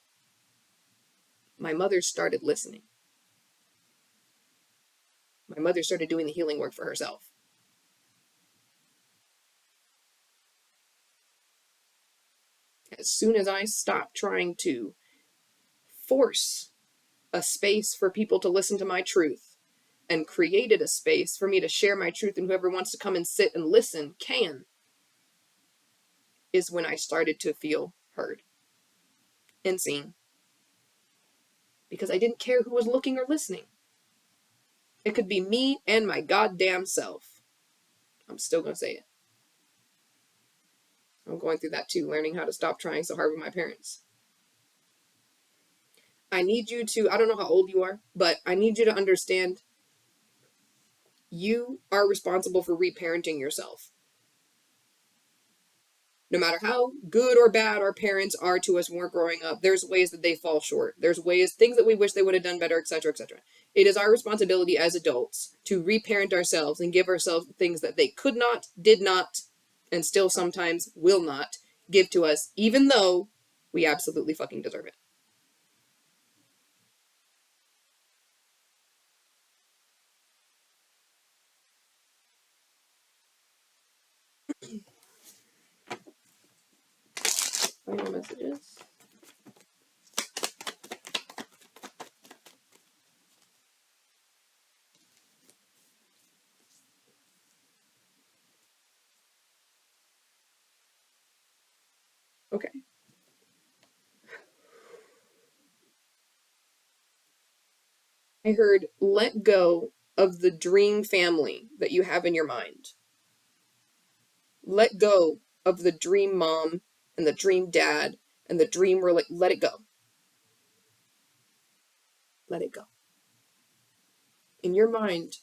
my mother started listening. My mother started doing the healing work for herself. As soon as I stopped trying to force a space for people to listen to my truth and created a space for me to share my truth, and whoever wants to come and sit and listen can, is when I started to feel heard and seen. Because I didn't care who was looking or listening. It could be me and my goddamn self. I'm still going to say it. I'm going through that too, learning how to stop trying so hard with my parents. I need you to, I don't know how old you are, but I need you to understand you are responsible for reparenting yourself. No matter how good or bad our parents are to us when we're growing up, there's ways that they fall short. There's ways, things that we wish they would have done better, etc., etc. It is our responsibility as adults to reparent ourselves and give ourselves things that they could not, did not, and still sometimes will not give to us, even though we absolutely fucking deserve it. Final messages. Okay. I heard let go of the dream family that you have in your mind. Let go of the dream mom and the dream dad and the dream let it go. Let it go. In your mind,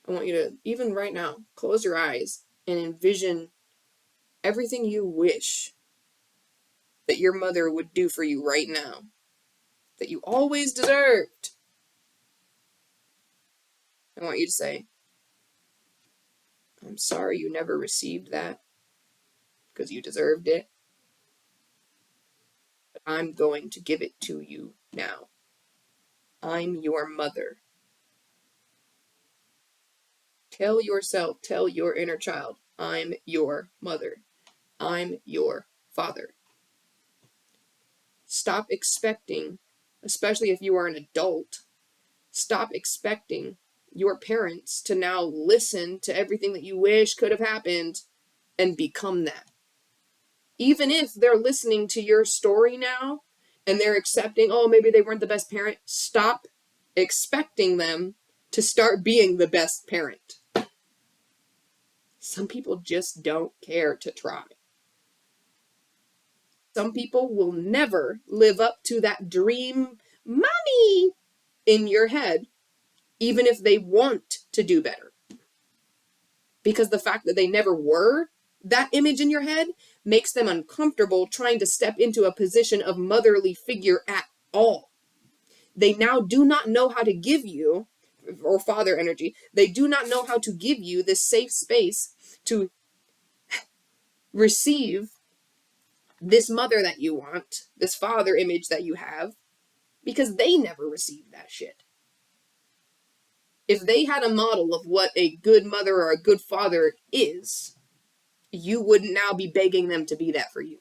I want you to, even right now, close your eyes and envision everything you wish that your mother would do for you right now, that you always deserved. I want you to say, I'm sorry you never received that because you deserved it, but I'm going to give it to you now. I'm your mother. Tell yourself, tell your inner child, I'm your mother. I'm your father. Stop expecting, especially if you are an adult, stop expecting your parents to now listen to everything that you wish could have happened and become that. Even if they're listening to your story now and they're accepting, oh, maybe they weren't the best parent, stop expecting them to start being the best parent. Some people just don't care to try. Some people will never live up to that dream mommy in your head, even if they want to do better. Because the fact that they never were that image in your head makes them uncomfortable trying to step into a position of motherly figure at all. They now do not know how to give you, or father energy, they do not know how to give you this safe space to receive this mother that you want, this father image that you have, because they never received that shit. If they had a model of what a good mother or a good father is, you wouldn't now be begging them to be that for you.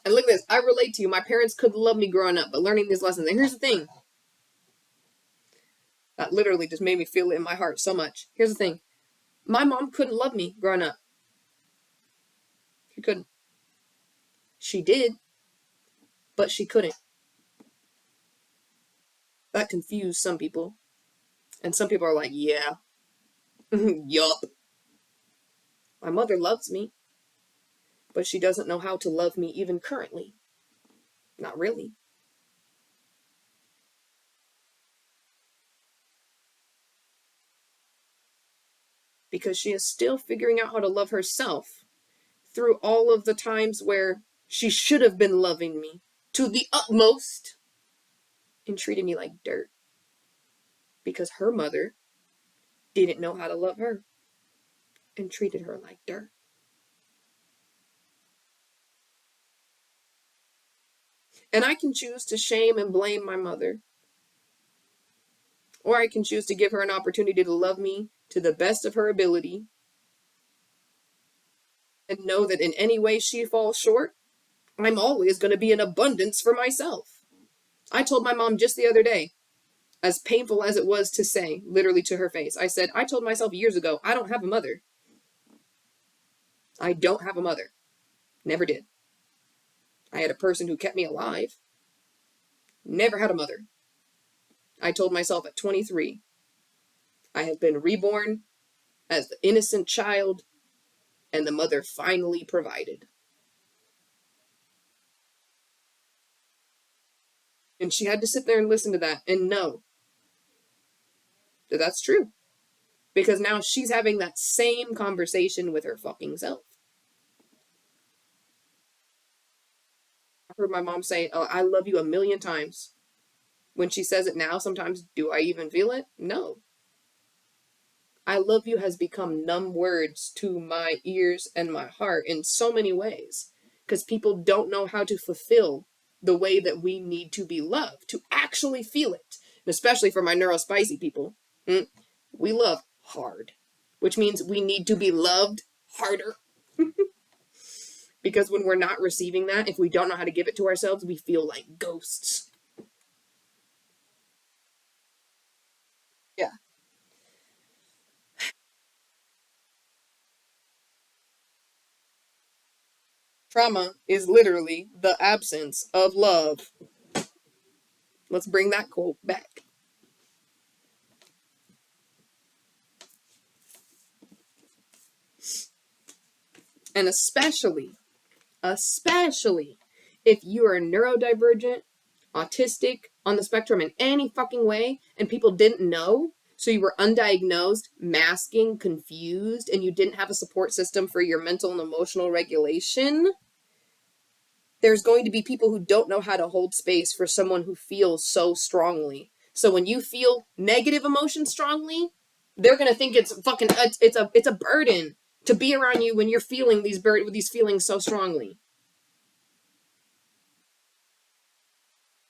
And look at this. I relate to you. My parents couldn't love me growing up, but learning these lessons. And here's the thing. That literally just made me feel it in my heart so much. Here's the thing. My mom couldn't love me growing up. She couldn't. She did, but she couldn't. That confused some people. And some people are like, yeah, yup. My mother loves me, but she doesn't know how to love me even currently. Not really. Because she is still figuring out how to love herself through all of the times where she should have been loving me to the utmost and treated me like dirt. Because her mother didn't know how to love her and treated her like dirt. And I can choose to shame and blame my mother. Or I can choose to give her an opportunity to love me to the best of her ability and know that in any way she falls short, I'm always going to be in abundance for myself. I told my mom just the other day, as painful as it was to say, literally to her face, I said, I told myself years ago, I don't have a mother. I don't have a mother. Never did. I had a person who kept me alive. Never had a mother. I told myself at 23, I have been reborn as the innocent child, and the mother finally provided. And she had to sit there and listen to that and know that that's true. Because now she's having that same conversation with her fucking self. I heard my mom say, oh, I love you a million times. When she says it now, sometimes, do I even feel it? No. I love you has become numb words to my ears and my heart in so many ways. Because people don't know how to fulfill the way that we need to be loved, to actually feel it. And especially for my neurospicy people, we love hard, which means we need to be loved harder. Because when we're not receiving that, if we don't know how to give it to ourselves, we feel like ghosts. Yeah. Trauma is literally the absence of love. Let's bring that quote back. And especially if you are neurodivergent, autistic, on the spectrum in any fucking way, and people didn't know, so you were undiagnosed, masking, confused, and you didn't have a support system for your mental and emotional regulation, there's going to be people who don't know how to hold space for someone who feels so strongly. So when you feel negative emotion strongly, they're gonna think it's fucking it's a burden to be around you when you're feeling these feelings so strongly.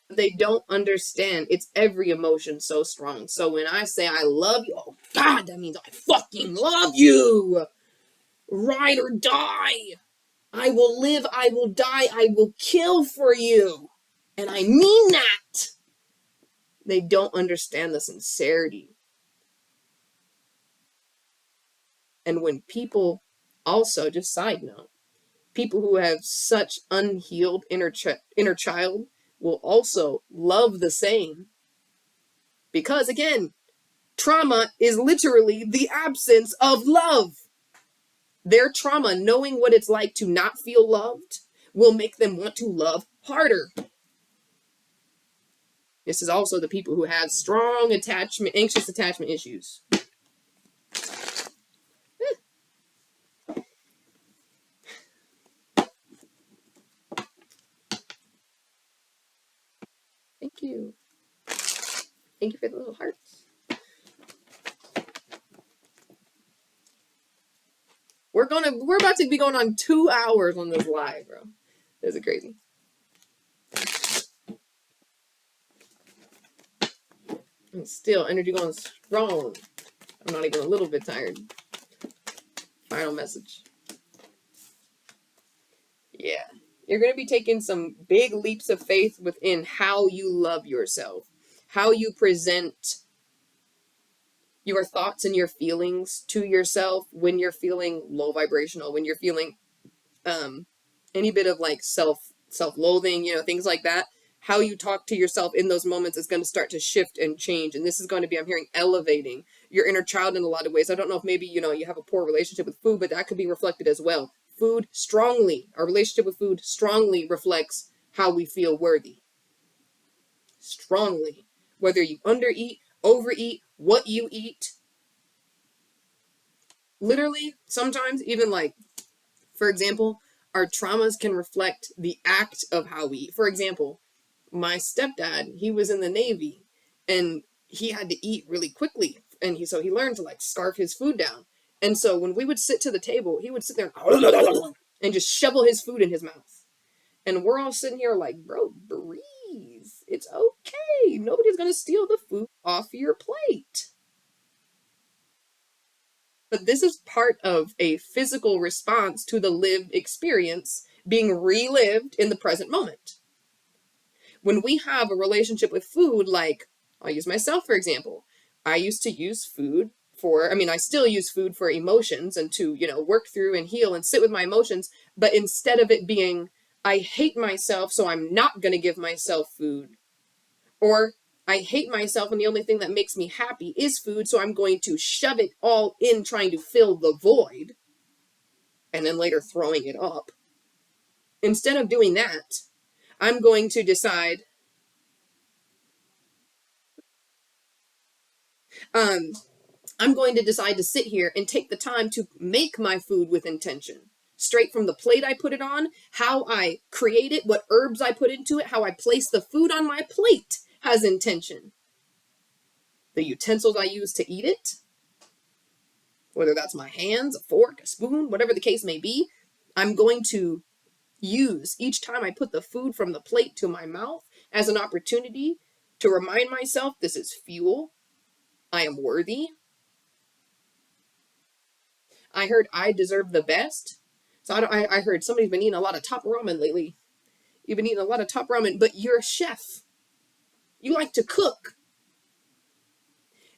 They don't understand it's every emotion so strong. So when I say I love you, oh God, that means I fucking love you. Ride or die. I will live, I will die, I will kill for you. And I mean that. They don't understand the sincerity. And when people, also, just side note, people who have such unhealed inner child will also love the same. Because again, trauma is literally the absence of love. Their trauma, knowing what it's like to not feel loved, will make them want to love harder. This is also the people who have strong anxious attachment issues. Thank you. Thank you for the little hearts. We're about to be going on 2 hours on this live, bro. This is crazy. And still, energy going strong. I'm not even a little bit tired. Final message. Yeah. You're going to be taking some big leaps of faith within how you love yourself, how you present your thoughts and your feelings to yourself when you're feeling low vibrational, when you're feeling um any bit of like self-loathing, things like that. How you talk to yourself in those moments is going to start to shift and change, and this is going to be, I'm hearing, elevating your inner child in a lot of ways. I don't know if maybe you have a poor relationship with food, but that could be reflected as well. Our relationship with food strongly reflects how we feel worthy. Strongly. Whether you undereat, overeat, what you eat. Literally, sometimes even like, for example, our traumas can reflect the act of how we eat. For example, my stepdad, he was in the Navy and he had to eat really quickly. And he learned to like scarf his food down. And so when we would sit to the table, he would sit there and just shovel his food in his mouth. And we're all sitting here like, bro, breathe. It's okay. Nobody's going to steal the food off your plate. But this is part of a physical response to the lived experience being relived in the present moment. When we have a relationship with food, like, I'll use myself for example. I used to use food I still use food for emotions and to, work through and heal and sit with my emotions. But instead of it being, I hate myself, so I'm not going to give myself food, or I hate myself and the only thing that makes me happy is food, so I'm going to shove it all in trying to fill the void and then later throwing it up. Instead of doing that, I'm going to decide, um, I'm going to decide to sit here and take the time to make my food with intention. Straight from the plate I put it on, how I create it, what herbs I put into it, how I place the food on my plate has intention. The utensils I use to eat it, whether that's my hands, a fork, a spoon, whatever the case may be, I'm going to use each time I put the food from the plate to my mouth as an opportunity to remind myself this is fuel. I am worthy. I heard I deserve the best. So I heard somebody's been eating a lot of top ramen lately. You've been eating a lot of top ramen, but you're a chef. You like to cook.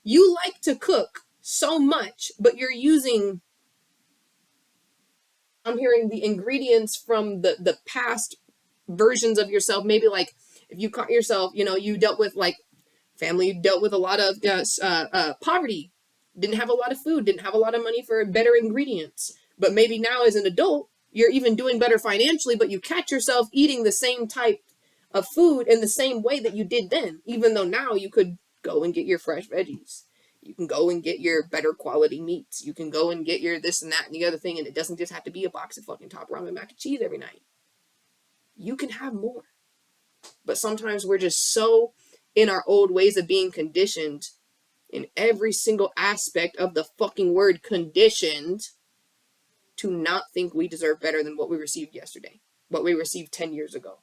You like to cook so much, but you're using, I'm hearing, the ingredients from the past versions of yourself. Maybe like if you caught yourself, you dealt with like family, dealt with a lot of poverty, didn't have a lot of food, didn't have a lot of money for better ingredients. But maybe now as an adult, you're even doing better financially, but you catch yourself eating the same type of food in the same way that you did then, even though now you could go and get your fresh veggies. You can go and get your better quality meats. You can go and get your this and that and the other thing, and it doesn't just have to be a box of fucking top ramen mac and cheese every night. You can have more. But sometimes we're just so in our old ways of being conditioned in every single aspect of the fucking word conditioned to not think we deserve better than what we received yesterday, what we received 10 years ago.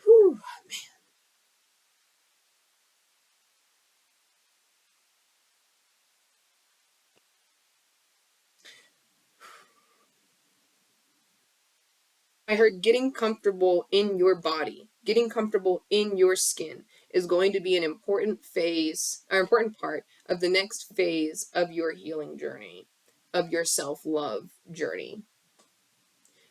Whew. I heard getting comfortable in your body, getting comfortable in your skin is going to be an important phase, or important part of the next phase of your healing journey, of your self-love journey.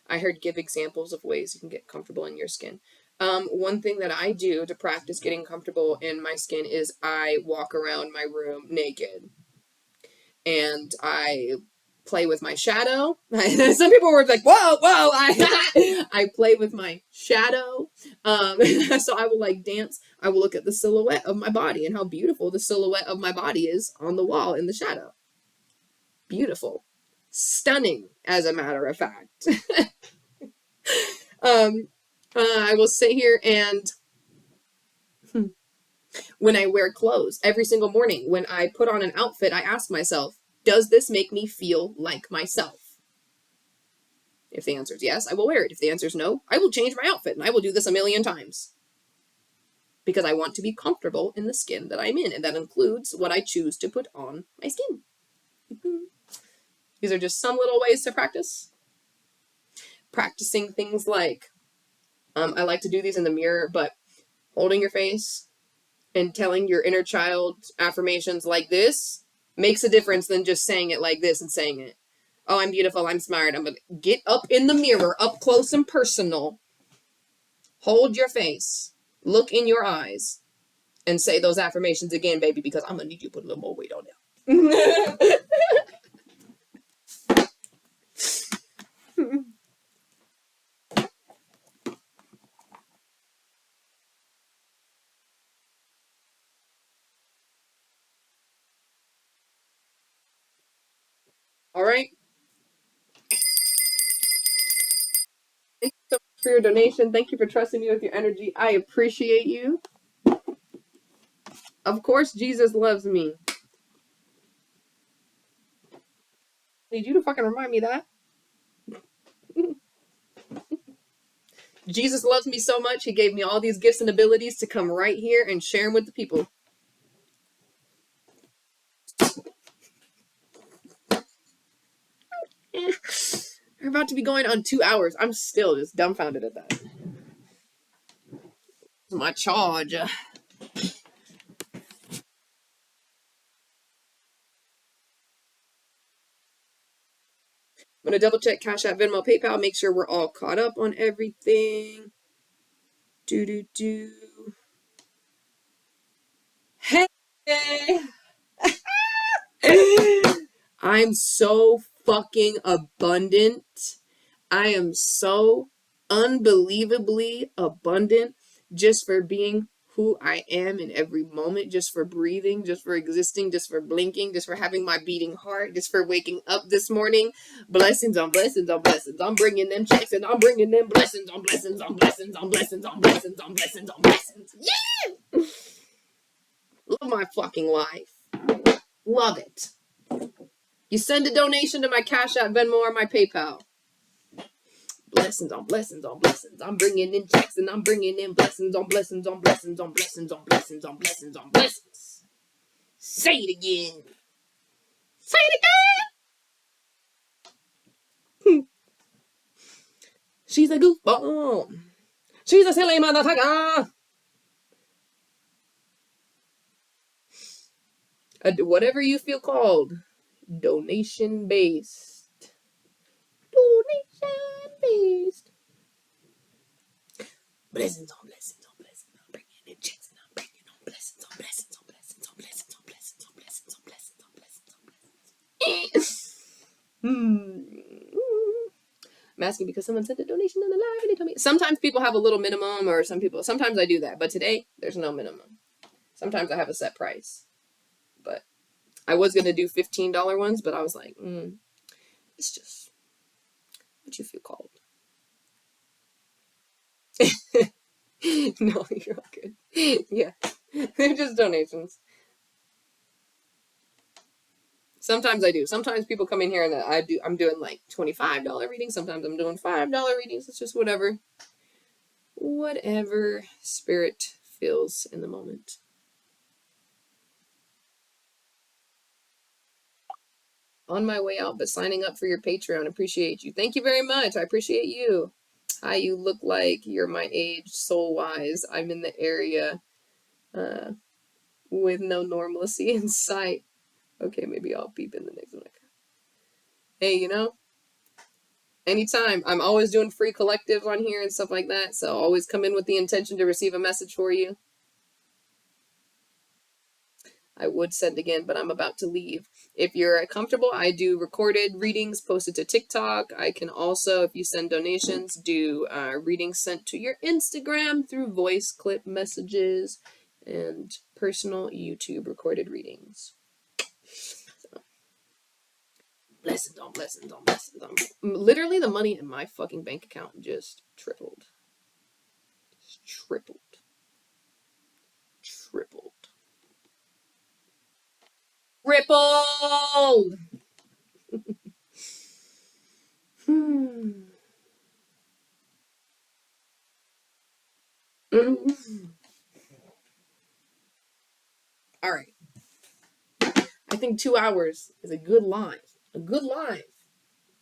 I heard give examples of ways you can get comfortable in your skin. One thing that I do to practice getting comfortable in my skin is I walk around my room naked and I play with my shadow. Some people were like, whoa, whoa, I play with my shadow. So I will like dance. I will look at the silhouette of my body and how beautiful the silhouette of my body is on the wall in the shadow. Beautiful. Stunning, as a matter of fact. um, I will sit here and when I wear clothes every single morning, when I put on an outfit, I ask myself, does this make me feel like myself? If the answer is yes, I will wear it. If the answer is no, I will change my outfit, and I will do this a million times. Because I want to be comfortable in the skin that I'm in, and that includes what I choose to put on my skin. These are just some little ways to practice. Practicing things like, I like to do these in the mirror, but holding your face and telling your inner child affirmations like this makes a difference than just saying it like this and saying it. Oh, I'm beautiful, I'm smart. I'm going to get up in the mirror, up close and personal. Hold your face, look in your eyes, and say those affirmations again, baby, because I'm going to need you to put a little more weight on there. All right. Thank you so much for your donation. Thank you for trusting me with your energy. I appreciate you. Of course, Jesus loves me. Need you to fucking remind me that. Jesus loves me so much, he gave me all these gifts and abilities to come right here and share them with the people. We're about to be going on 2 hours. I'm still just dumbfounded at that. My charge. I'm gonna double check Cash App, Venmo, PayPal, make sure we're all caught up on everything. Do. Hey! I'm so fucking abundant. I am so unbelievably abundant just for being who I am in every moment, just for breathing, just for existing, just for blinking, just for having my beating heart, just for waking up this morning. Blessings on blessings on blessings. I'm bringing them checks and I'm bringing them blessings on blessings on blessings on blessings on blessings on blessings on blessings. Yeah! Love my fucking life. Love it. You send a donation to my Cash App, Venmo, or my PayPal. Blessings on blessings on blessings. I'm bringing in checks and I'm bringing in blessings on blessings on blessings on blessings on blessings on blessings on blessings. Say it again. Say it again. She's a goofball. She's a silly motherfucker. Whatever you feel called. Donation based. Donation based. Blessings on blessings on blessings. I'm bringing in checks and I'm bringing on blessings on blessings on blessings on blessings on blessings on blessings on blessings on blessings on blessings. I'm asking because someone sent a donation on the live and they told me. Sometimes people have a little minimum, or sometimes I do that, but today there's no minimum. Sometimes I have a set price, but I was gonna do $15 ones, but I was like, it's just what you feel called. No, you're all good. Yeah, they're just donations. Sometimes I do. Sometimes people come in here and I'm doing like $25 readings. Sometimes I'm doing $5 readings. It's just whatever spirit feels in the moment. On my way out, but signing up for your Patreon. Appreciate you. Thank you very much. I appreciate you. Hi, you look like you're my age, soul-wise. I'm in the area with no normalcy in sight. Okay, maybe I'll peep in the next one. Hey, anytime. I'm always doing free collectives on here and stuff like that, so always come in with the intention to receive a message for you. I would send again, but I'm about to leave. If you're comfortable, I do recorded readings posted to TikTok. I can also, if you send donations, do readings sent to your Instagram through voice clip messages and personal YouTube recorded readings. So, blessings on blessings on blessings on. Literally, the money in my fucking bank account just tripled. Just tripled. Tripled. Tripled! All right. I think 2 hours is a good live. A good live.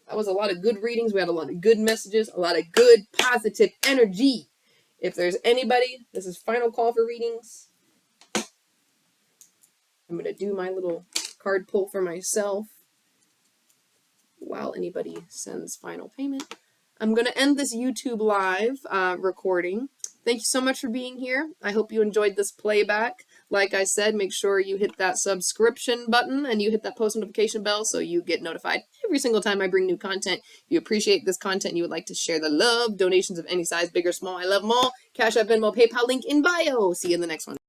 That was a lot of good readings. We had a lot of good messages, a lot of good positive energy. If there's anybody, this is final call for readings. I'm going to do my little card pull for myself while anybody sends final payment. I'm going to end this YouTube live recording. Thank you so much for being here. I hope you enjoyed this playback. Like I said, make sure you hit that subscription button and you hit that post notification bell so you get notified every single time I bring new content. If you appreciate this content and you would like to share the love, donations of any size, big or small, I love them all. Cash App, Venmo, PayPal, link in bio. See you in the next one.